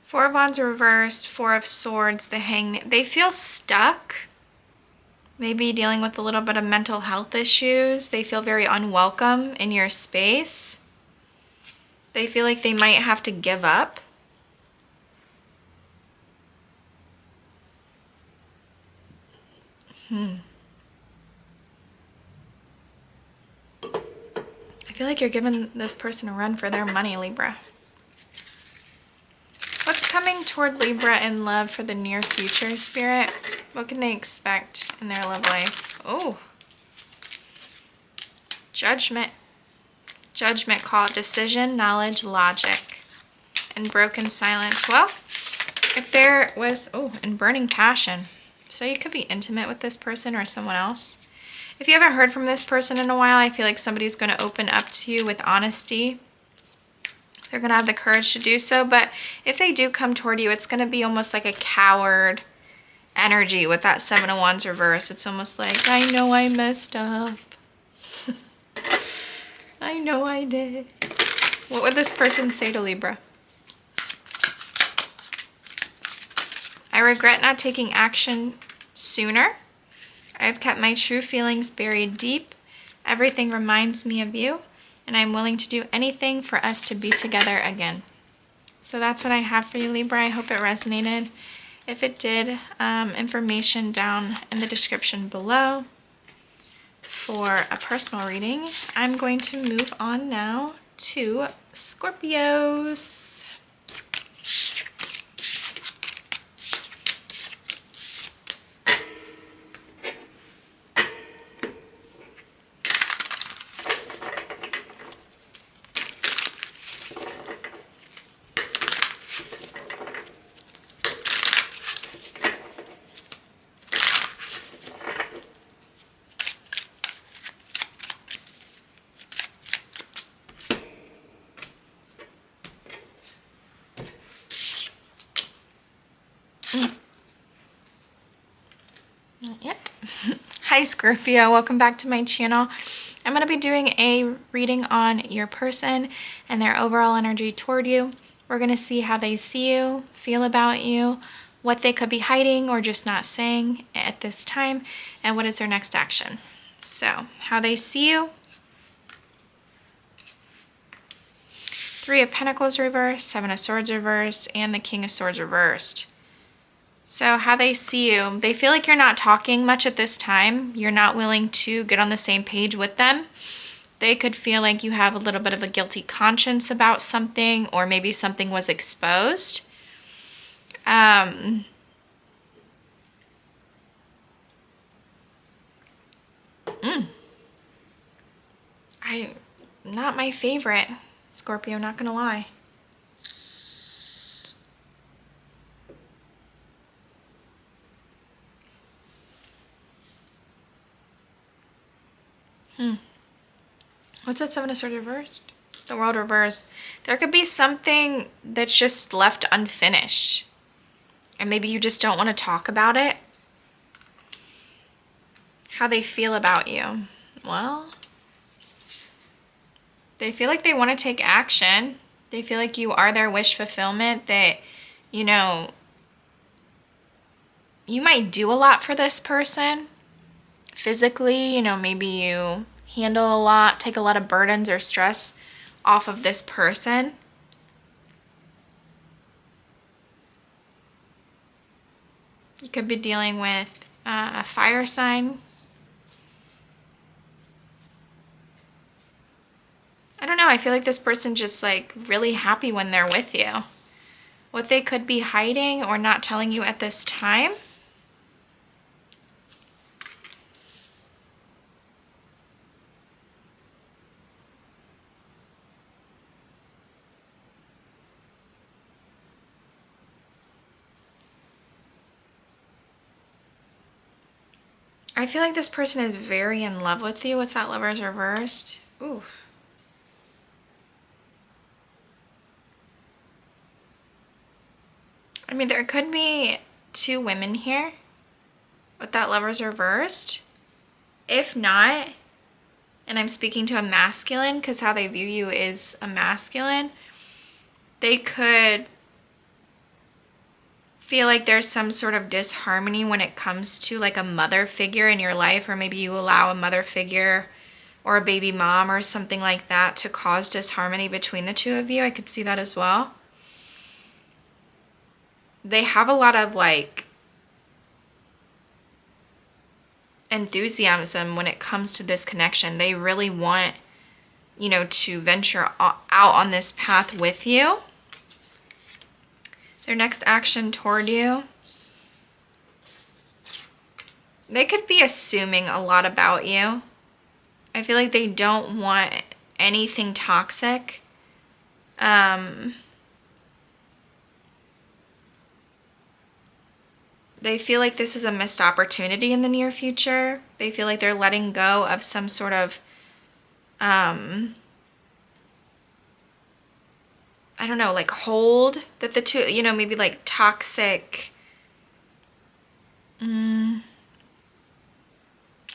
Four of Wands reversed, Four of Swords, the Hangman. They feel stuck. Maybe dealing with a little bit of mental health issues. They feel very unwelcome in your space. They feel like they might have to give up. I feel like you're giving this person a run for their money, Libra. What's coming toward Libra in love for the near future, Spirit? What can they expect in their love life? Oh. Judgment. Judgment call. Decision, knowledge, logic. And broken silence. Well, if there was... Oh, and burning passion. So you could be intimate with this person or someone else. If you haven't heard from this person in a while, I feel like somebody's going to open up to you with honesty. They're going to have the courage to do so. But if they do come toward you, it's going to be almost like a coward energy with that Seven of Wands reverse. It's almost like, I know I messed up. I know I did. What would this person say to Libra? I regret not taking action sooner. I have kept my true feelings buried deep. Everything reminds me of you, and I'm willing to do anything for us to be together again. So that's what I have for you, Libra. I hope it resonated. If it did, information down in the description below for a personal reading. I'm going to move on now to Scorpios. Not yet. Hi Scorpio, welcome back to my channel. I'm going to be doing a reading on your person and their overall energy toward you. We're going to see how they see you, feel about you, what they could be hiding or just not saying at this time, and what is their next action. So, how they see you. Three of Pentacles reversed, Seven of Swords reversed, and the King of Swords reversed. So how they see you, they feel like you're not talking much at this time. You're not willing to get on the same page with them. They could feel like you have a little bit of a guilty conscience about something, or maybe something was exposed. Not my favorite, Scorpio, not gonna lie. What's that Seven of Swords reversed? The World reversed. There could be something that's just left unfinished. And maybe you just don't want to talk about it. how they feel about you. Well, they feel like they want to take action. They feel like you are their wish fulfillment, that, you know, you might do a lot for this person physically. You know, maybe you handle a lot, take a lot of burdens or stress off of this person. You could be dealing with a fire sign. I don't know. I feel like this person just like really happy when they're with you. What they could be hiding or not telling you at this time. I feel like this person is very in love with you. What's that? Lovers reversed. Ooh. I mean, there could be two women here with that Lovers reversed. If not, and I'm speaking to a masculine because how they view you is a masculine, they could feel like there's some sort of disharmony when it comes to like a mother figure in your life, or maybe you allow a mother figure or a baby mom or something like that to cause disharmony between the two of you. I could see that as well. They have a lot of like enthusiasm when it comes to this connection. They really want, you know, to venture out on this path with you. Their next action toward you. They could be assuming a lot about you. I feel like they don't want anything toxic. They feel like this is a missed opportunity in the near future. They feel like they're letting go of some sort of, I don't know, like hold that the two, you know, maybe like toxic. I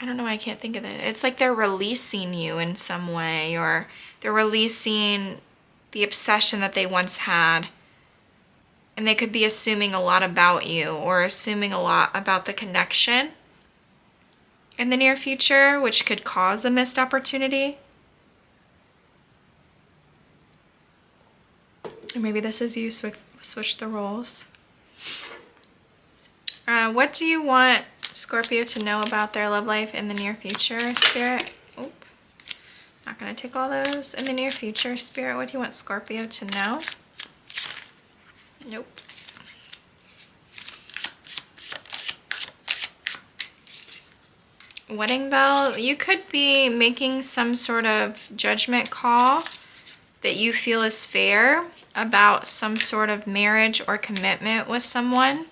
don't know. I can't think of it. It's like they're releasing you in some way, or they're releasing the obsession that they once had. And they could be assuming a lot about you, or assuming a lot about the connection in the near future, which could cause a missed opportunity. Or maybe this is you switch the roles. What do you want Scorpio to know about their love life in the near future, Spirit? Oh, not going to take all those. In the near future, Spirit, what do you want Scorpio to know? Nope. Wedding bell. You could be making some sort of judgment call that you feel is fair about some sort of marriage or commitment with someone.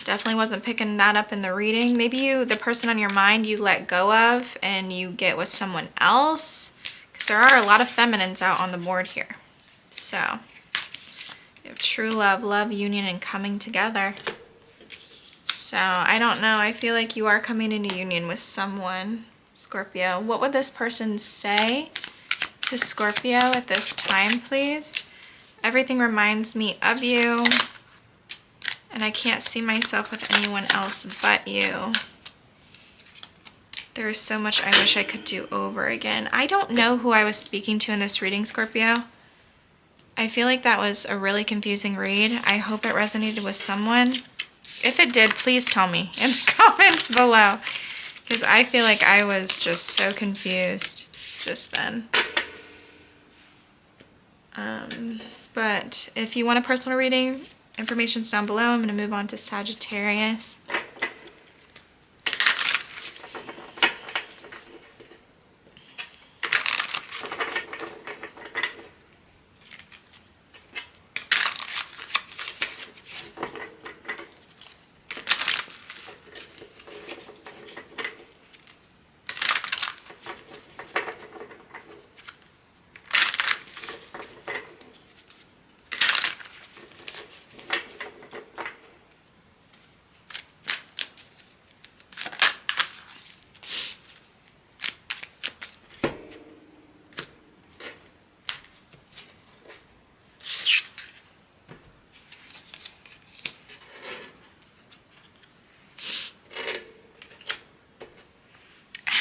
Definitely wasn't picking that up in the reading. Maybe you, the person on your mind, you let go of and you get with someone else. Because there are a lot of feminines out on the board here. So, you have true love, love, union, and coming together. So, I don't know. I feel like you are coming into union with someone, Scorpio. What would this person say to Scorpio at this time, please? Everything reminds me of you. And I can't see myself with anyone else but you. There is so much I wish I could do over again. I don't know who I was speaking to in this reading, Scorpio. I feel like that was a really confusing read. I hope it resonated with someone. If it did, please tell me in the comments below. Because I feel like I was just so confused just then. But if you want a personal reading, information's down below. I'm going to move on to Sagittarius.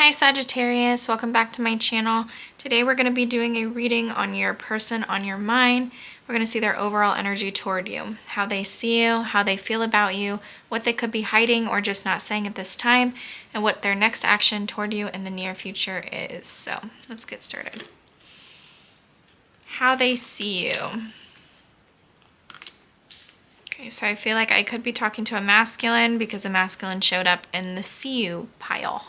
Hi Sagittarius, welcome back to my channel. Today we're going to be doing a reading on your person, on your mind. We're going to see their overall energy toward you, how they see you, how they feel about you, what they could be hiding or just not saying at this time, and what their next action toward you in the near future is. So let's get started. How they see you. Okay, so I feel like I could be talking to a masculine because a masculine showed up in the see you pile.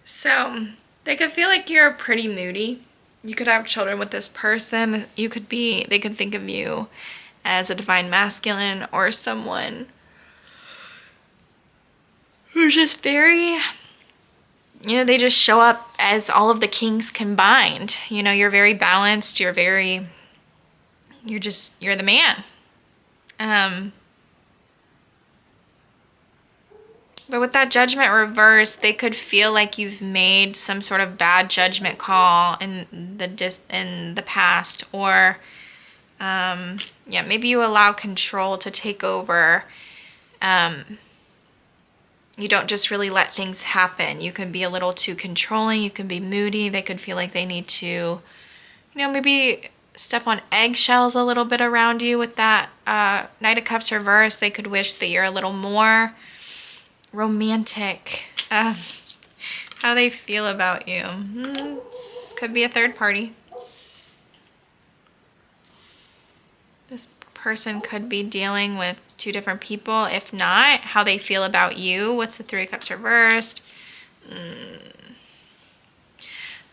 So they could feel like you're pretty moody. You could have children with this person. They could think of you as a divine masculine or someone who's just very, they just show up as all of the kings combined. You're very balanced. You're the man. But with that judgment reverse, they could feel like you've made some sort of bad judgment call in the past, or maybe you allow control to take over. You don't just really let things happen. You can be a little too controlling. You can be moody. They could feel like they need to, maybe step on eggshells a little bit around you with that Knight of Cups reverse. They could wish that you're a little more romantic. How they feel about you. This could be a third party. This person could be dealing with two different people. If not, how they feel about you. What's the Three of Cups reversed?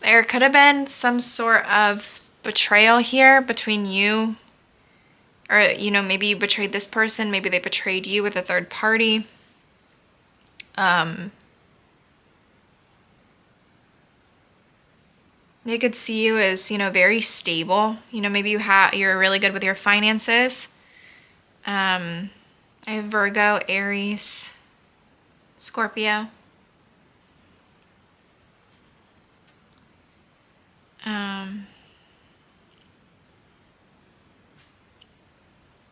There could have been some sort of betrayal here between you, or maybe you betrayed this person, maybe they betrayed you with a third party. They could see you as very stable. Maybe you're really good with your finances. I have Virgo, Aries, Scorpio.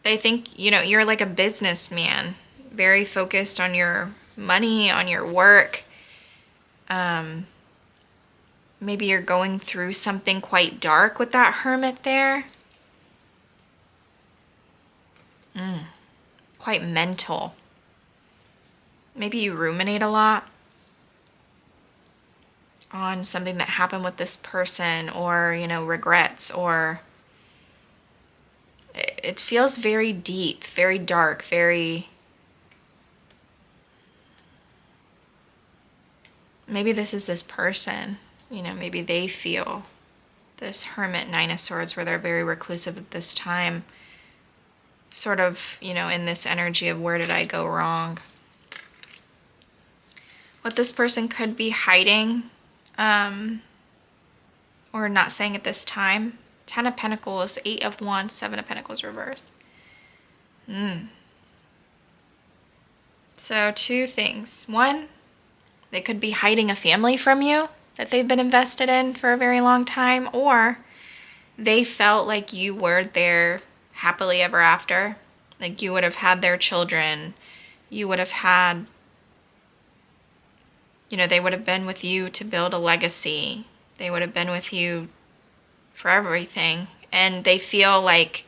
They think, you're like a businessman, very focused on your money, on your work. Maybe you're going through something quite dark with that Hermit there. Quite mental. Maybe you ruminate a lot on something that happened with this person, or, regrets, or it feels very deep, very dark, very... Maybe this is this person, maybe they feel this Hermit, Nine of Swords, where they're very reclusive at this time, sort of, in this energy of where did I go wrong? What this person could be hiding, or not saying at this time. 10 of Pentacles, 8 of Wands, 7 of Pentacles reversed. So two things. One, they could be hiding a family from you that they've been invested in for a very long time, or they felt like you were there happily ever after. Like you would have had their children. You would have had, they would have been with you to build a legacy. They would have been with you for everything. And they feel like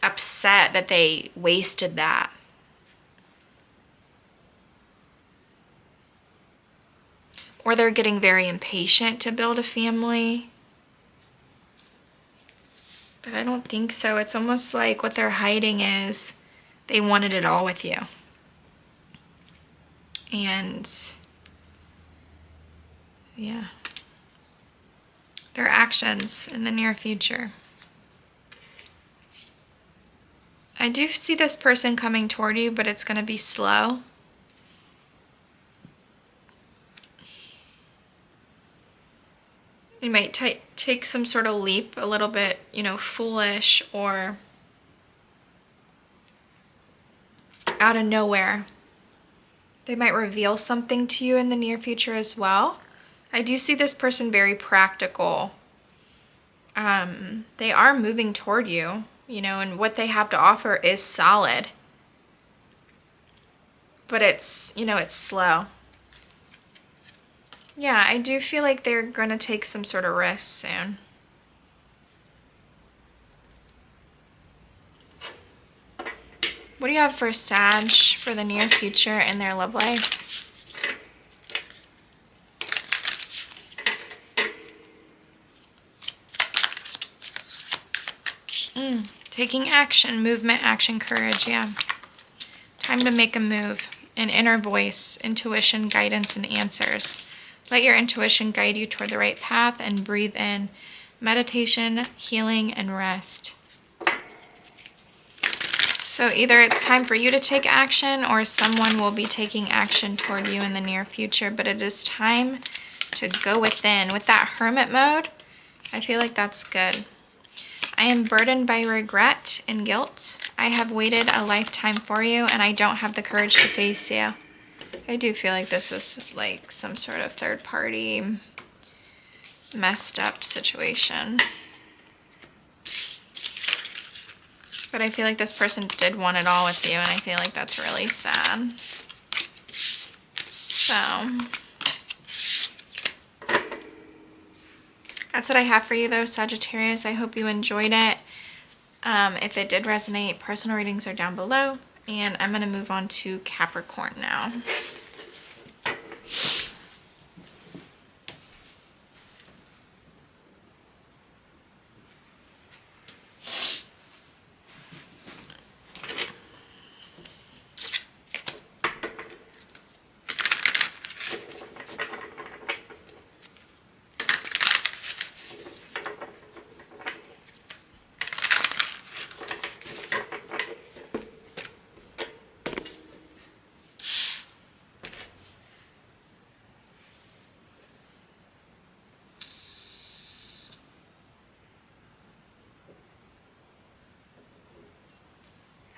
upset that they wasted that. Or they're getting very impatient to build a family. But I don't think so. It's almost like what they're hiding is they wanted it all with you. And yeah, their actions in the near future. I do see this person coming toward you, but it's going to be slow. You might take some sort of leap, a little bit, foolish, or out of nowhere. They might reveal something to you in the near future as well. I do see this person very practical. They are moving toward you, and what they have to offer is solid. But it's, it's slow. Yeah, I do feel like they're going to take some sort of risk soon. What do you have for Sag for the near future in their love life? Taking action, movement, action, courage, yeah. Time to make a move. An inner voice, intuition, guidance, and answers. Let your intuition guide you toward the right path and breathe in. Meditation, healing, and rest. So either it's time for you to take action or someone will be taking action toward you in the near future, but it is time to go within. With that hermit mode, I feel like that's good. I am burdened by regret and guilt. I have waited a lifetime for you and I don't have the courage to face you. I do feel like this was like some sort of third party messed up situation. But I feel like this person did want it all with you and I feel like that's really sad. So that's what I have for you though, Sagittarius. I hope you enjoyed it. If it did resonate, personal readings are down below. And I'm going to move on to Capricorn now.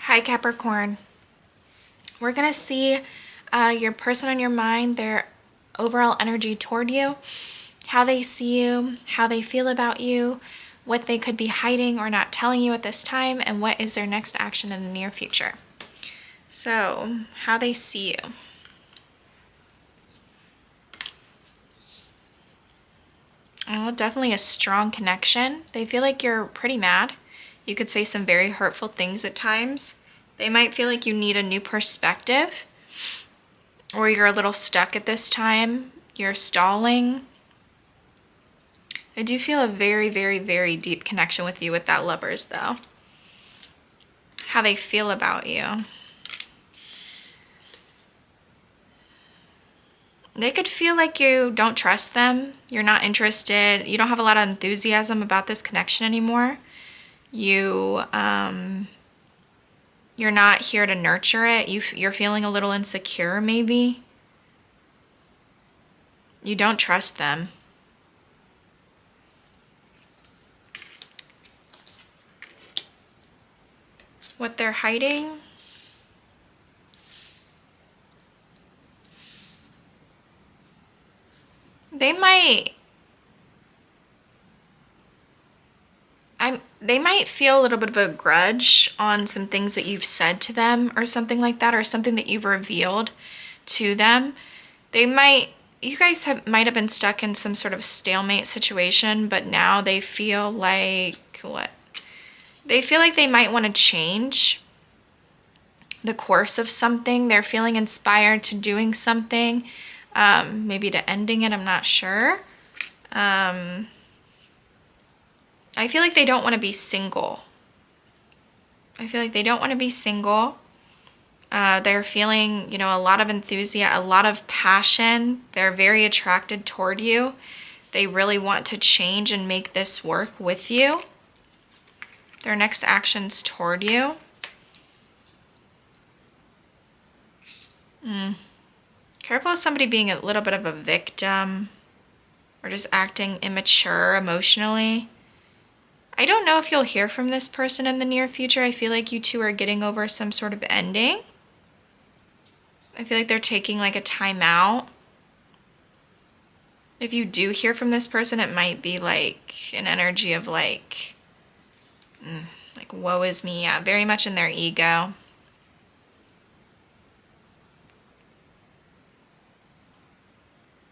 Hi Capricorn. We're going to see your person on your mind, their overall energy toward you, how they see you, how they feel about you, what they could be hiding or not telling you at this time, and what is their next action in the near future. So, how they see you. Oh, definitely a strong connection. They feel like you're pretty mad. You could say some very hurtful things at times. They might feel like you need a new perspective, or you're a little stuck at this time. You're stalling. I do feel a very, very, very deep connection with you with that Lovers, though. How they feel about you. They could feel like you don't trust them. You're not interested. You don't have a lot of enthusiasm about this connection anymore. You're not here to nurture it. You're feeling a little insecure, maybe. You don't trust them. What they're hiding? They might feel a little bit of a grudge on some things that you've said to them or something like that, or something that you've revealed to them. You guys might have been stuck in some sort of stalemate situation, but now they feel like, what? They feel like they might want to change the course of something. They're feeling inspired to doing something, maybe to ending it, I'm not sure. I feel like they don't want to be single. They're feeling, a lot of enthusiasm, a lot of passion. They're very attracted toward you. They really want to change and make this work with you. Their next actions toward you. Careful of somebody being a little bit of a victim or just acting immature emotionally. I don't know if you'll hear from this person in the near future. I feel like you two are getting over some sort of ending. I feel like they're taking like a time out. If you do hear from this person, it might be like an energy of like woe is me. Yeah, very much in their ego.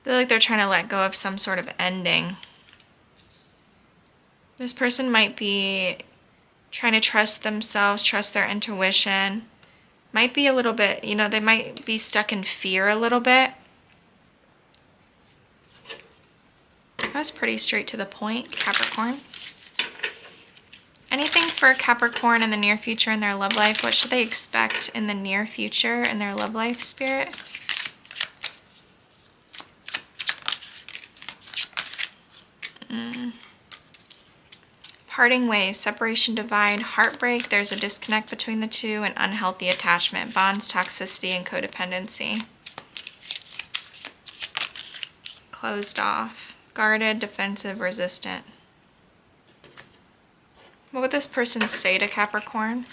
feel like they're trying to let go of some sort of ending. This person might be trying to trust themselves, trust their intuition. Might be a little bit, you know, they might be stuck in fear a little bit. That was pretty straight to the point, Capricorn. Anything for Capricorn in the near future in their love life? What should they expect in the near future in their love life, Spirit? Parting ways, separation, divide, heartbreak. There's a disconnect between the two, and unhealthy attachment, bonds, toxicity, and codependency. Closed off, guarded, defensive, resistant. What would this person say to Capricorn?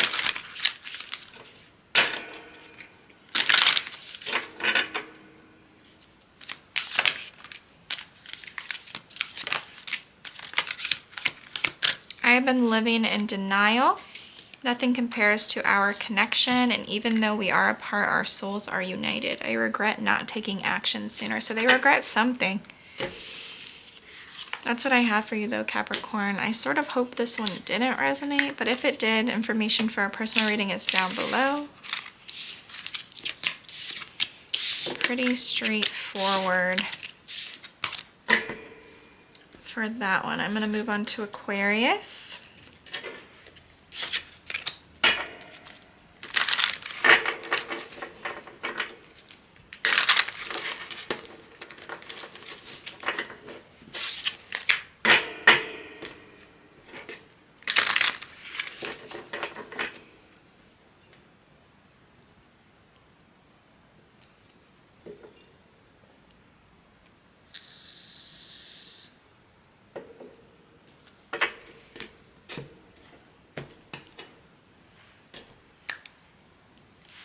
I have been living in denial. Nothing compares to our connection, and even though we are apart, our souls are united. I regret not taking action sooner. So they regret something. That's what I have for you though, Capricorn. I sort of hope this one didn't resonate, but if it did, information for a personal reading is down below. Pretty straightforward for that one. I'm going to move on to Aquarius.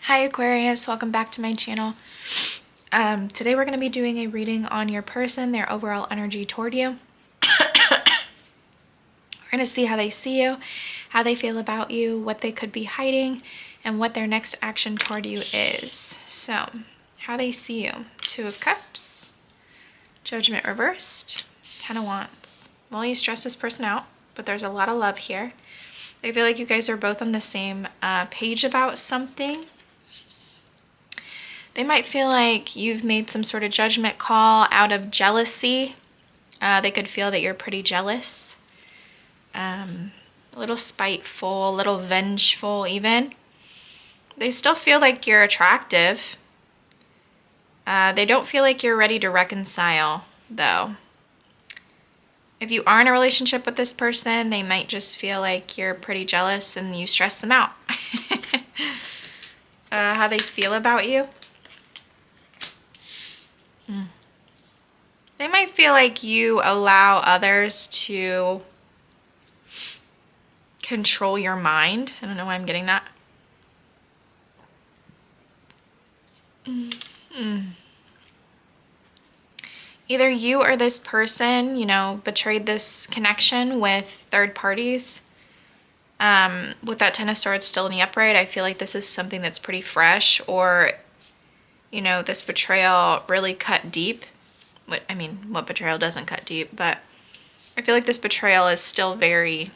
Hi Aquarius, welcome back to my channel. Today we're going to be doing a reading on your person, their overall energy toward you. We're going to see how they see you, how they feel about you, what they could be hiding, and what their next action toward you is. So, how they see you. Two of Cups, Judgment reversed, Ten of Wands. Well, you stress this person out, but there's a lot of love here. I feel like you guys are both on the same page about something. They might feel like you've made some sort of judgment call out of jealousy. They could feel that you're pretty jealous. A little spiteful, a little vengeful even. They still feel like you're attractive. They don't feel like you're ready to reconcile, though. If you are in a relationship with this person, they might just feel like you're pretty jealous and you stress them out. How they feel about you. They might feel like you allow others to control your mind. I don't know why I'm getting that. Either you or this person, you know, betrayed this connection with third parties. With that Ten of Swords still in the upright, I feel like this is something that's pretty fresh, or, you know, this betrayal really cut deep. What betrayal doesn't cut deep? But I feel like this betrayal is still very,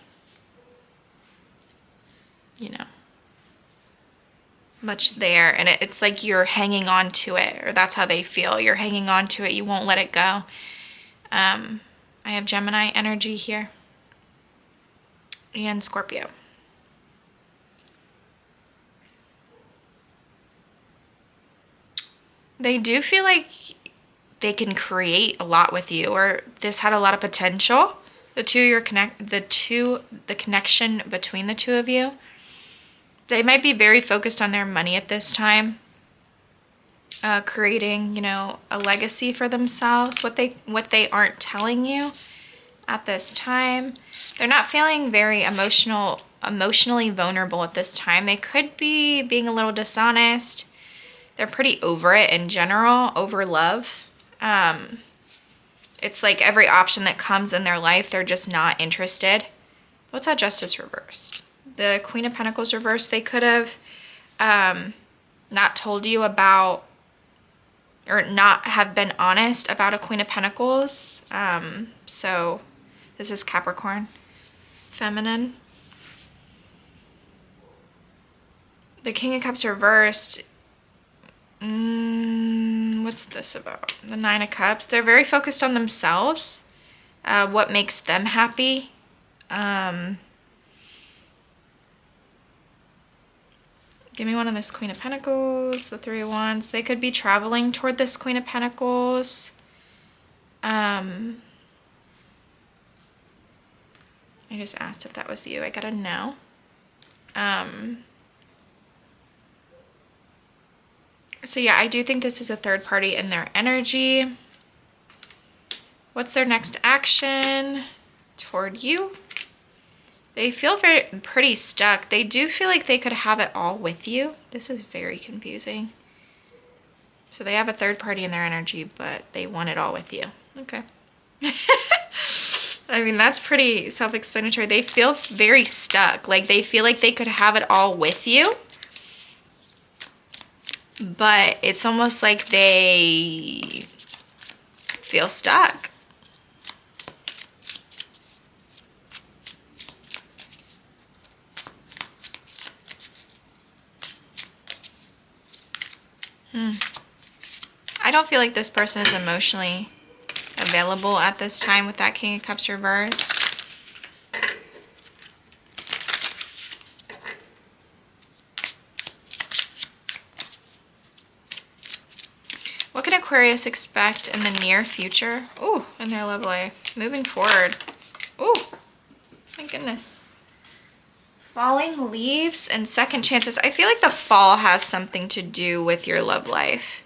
you know, much there. And it's like you're hanging on to it, or that's how they feel. You're hanging on to it. You won't let it go. I have Gemini energy here. And Scorpio. They do feel like they can create a lot with you, or this had a lot of potential. The connection between the two of you. They might be very focused on their money at this time. Creating, you know, a legacy for themselves. What they aren't telling you at this time. They're not feeling very emotionally vulnerable at this time. They could be being a little dishonest. They're pretty over it in general, over love. It's like every option that comes in their life, they're just not interested. What's that Justice reversed? The Queen of Pentacles reversed. They could have not told you about or not have been honest about a Queen of Pentacles. So this is Capricorn, feminine. The King of Cups reversed. What's this about? The Nine of Cups. They're very focused on themselves, what makes them happy. Give me one of this Queen of Pentacles, the Three of Wands. They could be traveling toward this Queen of Pentacles. I just asked if that was you. I got a no. So yeah, I do think this is a third party in their energy. What's their next action toward you? They feel pretty stuck. They do feel like they could have it all with you. This is very confusing. So they have a third party in their energy, but they want it all with you. Okay. I mean, that's pretty self-explanatory. They feel very stuck. Like they feel like they could have it all with you. But it's almost like they feel stuck. I don't feel like this person is emotionally available at this time with that King of Cups reversed. What can Aquarius expect in the near future? Ooh, in their love life. Moving forward. Ooh, my goodness. Falling leaves and second chances. I feel like the fall has something to do with your love life.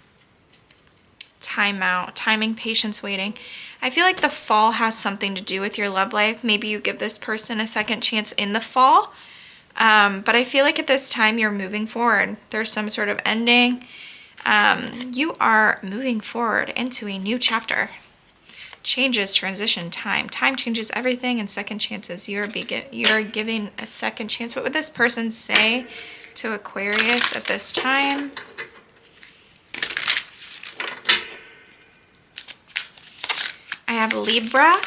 Time out, timing, patience, waiting. I feel like the fall has something to do with your love life. Maybe you give this person a second chance in the fall. But I feel like at this time you're moving forward. There's some sort of ending. You are moving forward into a new chapter. Changes, transition, time. Time changes everything, and second chances. You're giving a second chance. What would this person say to Aquarius at this time? I have Libra.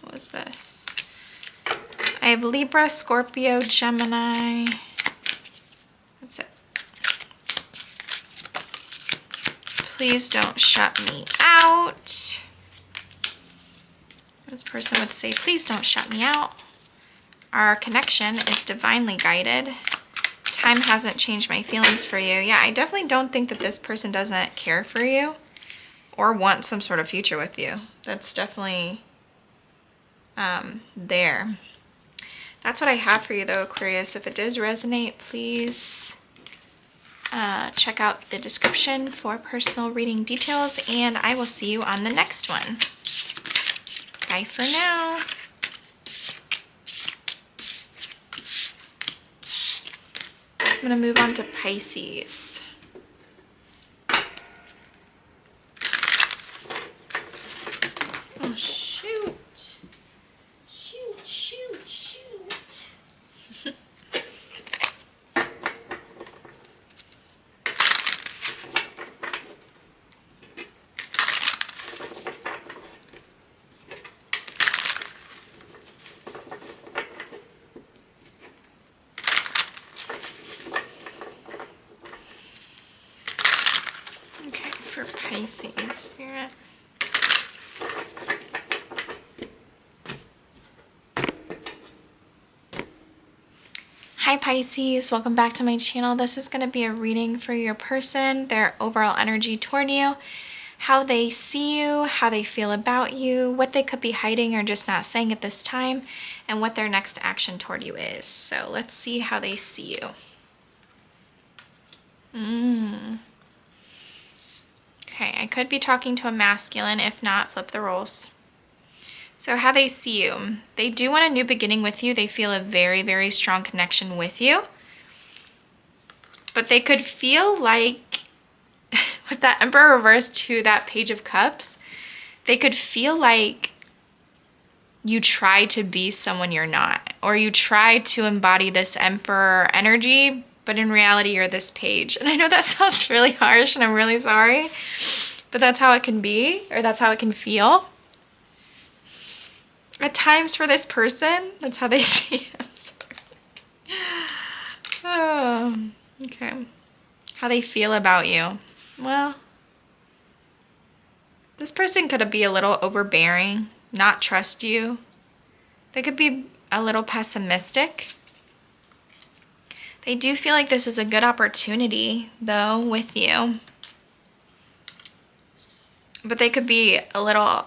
What was this? I have Libra, Scorpio, Gemini. That's it. Please don't shut me out. This person would say, please don't shut me out. Our connection is divinely guided. Time hasn't changed my feelings for you. Yeah, I definitely don't think that this person doesn't care for you or want some sort of future with you. That's definitely there. That's what I have for you though, Aquarius. If it does resonate, please check out the description for personal reading details, and I will see you on the next one. Bye for now. I'm going to move on to Pisces. Oh, shoot. Shoot, shoot, shoot. Pisces spirit. Hi Pisces, welcome back to my channel. This is going to be a reading for your person, their overall energy toward you, how they see you, how they feel about you, what they could be hiding or just not saying at this time, and what their next action toward you is. So let's see how they see you. Okay, I could be talking to a masculine. If not, flip the roles. So how they see you. They do want a new beginning with you. They feel a very, very strong connection with you. But they could feel like, with that Emperor reversed to that Page of Cups, they could feel like you try to be someone you're not. Or you try to embody this Emperor energy, but in reality you're this page. And I know that sounds really harsh and I'm really sorry, but that's how it can be, or that's how it can feel. At times for this person, that's how they see it. I'm sorry. Oh, okay. How they feel about you. Well, this person could be a little overbearing, not trust you. They could be a little pessimistic. They do feel like this is a good opportunity, though, with you. But they could be a little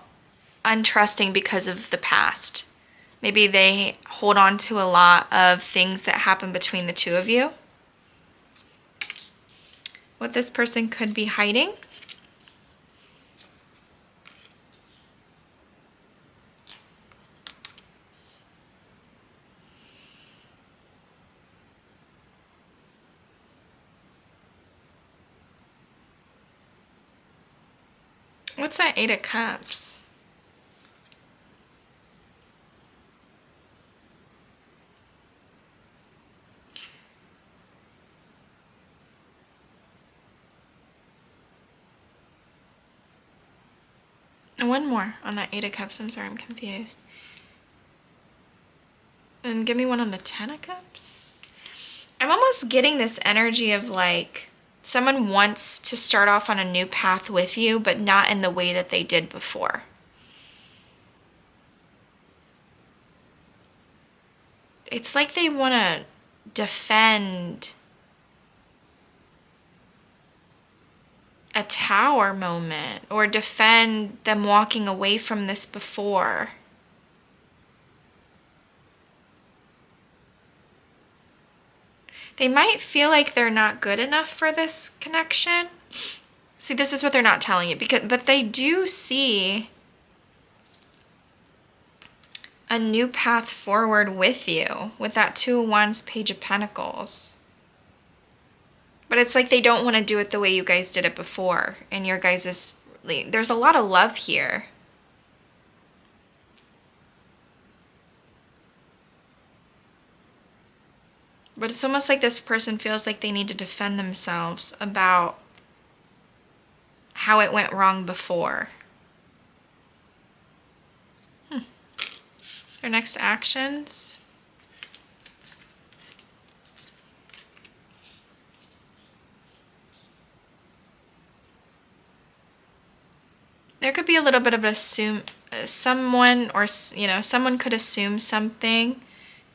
untrusting because of the past. Maybe they hold on to a lot of things that happen between the two of you. What this person could be hiding. What's that Eight of Cups? And one more on that Eight of Cups. I'm sorry, I'm confused. And give me one on the Ten of Cups. I'm almost getting this energy of like someone wants to start off on a new path with you, but not in the way that they did before. It's like they want to defend a tower moment or defend them walking away from this before. They might feel like they're not good enough for this connection. See, this is what they're not telling you, but they do see a new path forward with you with that Two of Wands, Page of Pentacles. But it's like they don't want to do it the way you guys did it before. And your guys' there's a lot of love here. But it's almost like this person feels like they need to defend themselves about how it went wrong before. Their next actions. There could be a little bit of someone could assume something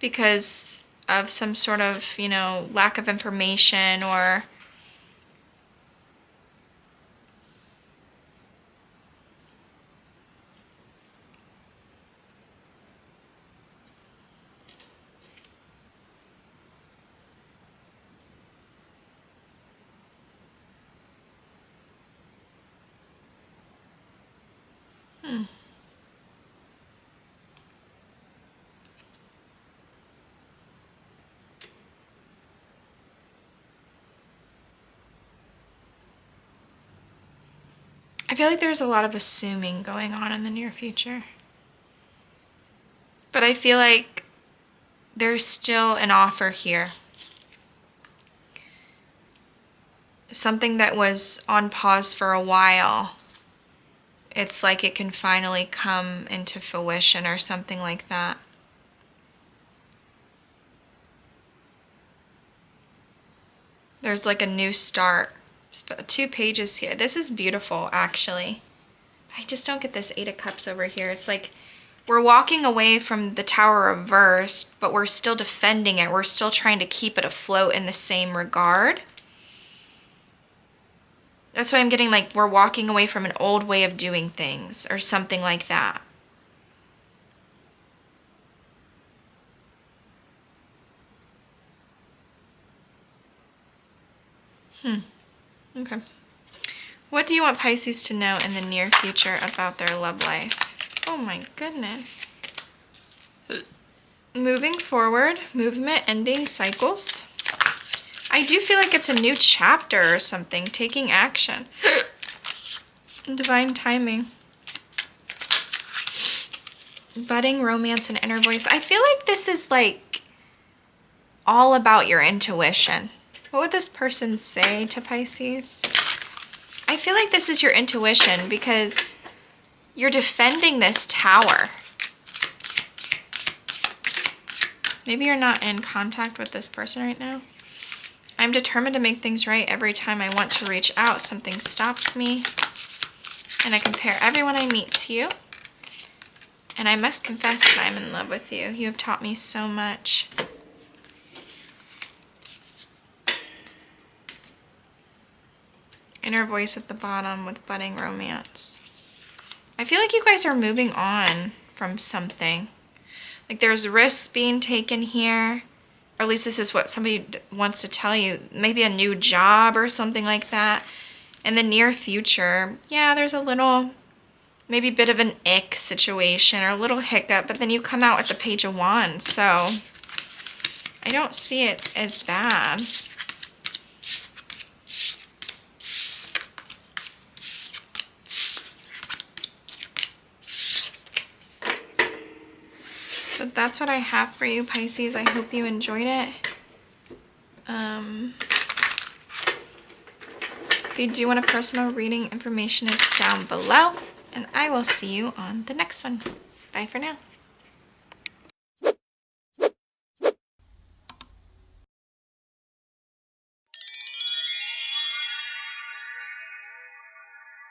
because of some sort of, lack of information or I feel like there's a lot of assuming going on in the near future. But I feel like there's still an offer here. Something that was on pause for a while. It's like it can finally come into fruition or something like that. There's like a new start. 2 pages here. This is beautiful, actually. I just don't get this Eight of Cups over here. It's like we're walking away from the Tower reversed, but we're still defending it. We're still trying to keep it afloat in the same regard. That's why I'm getting like we're walking away from an old way of doing things or something like that. Okay. What do you want Pisces to know in the near future about their love life? Oh my goodness. Moving forward, movement, ending cycles. I do feel like it's a new chapter or something, taking action. Divine timing. Budding romance and inner voice. I feel like this is like all about your intuition. What would this person say to Pisces? I feel like this is your intuition because you're defending this tower. Maybe you're not in contact with this person right now. I'm determined to make things right. Every time I want to reach out, something stops me. And I compare everyone I meet to you. And I must confess that I'm in love with you. You have taught me so much. Inner voice at the bottom with budding romance. I feel like you guys are moving on from something. Like there's risks being taken here. Or at least this is what somebody wants to tell you. Maybe a new job or something like that. In the near future, yeah, there's a little, maybe a bit of an ick situation or a little hiccup. But then you come out with the Page of Wands. So I don't see it as bad. But that's what I have for you, Pisces. I hope you enjoyed it. If you do want a personal reading, information is down below. And I will see you on the next one. Bye for now.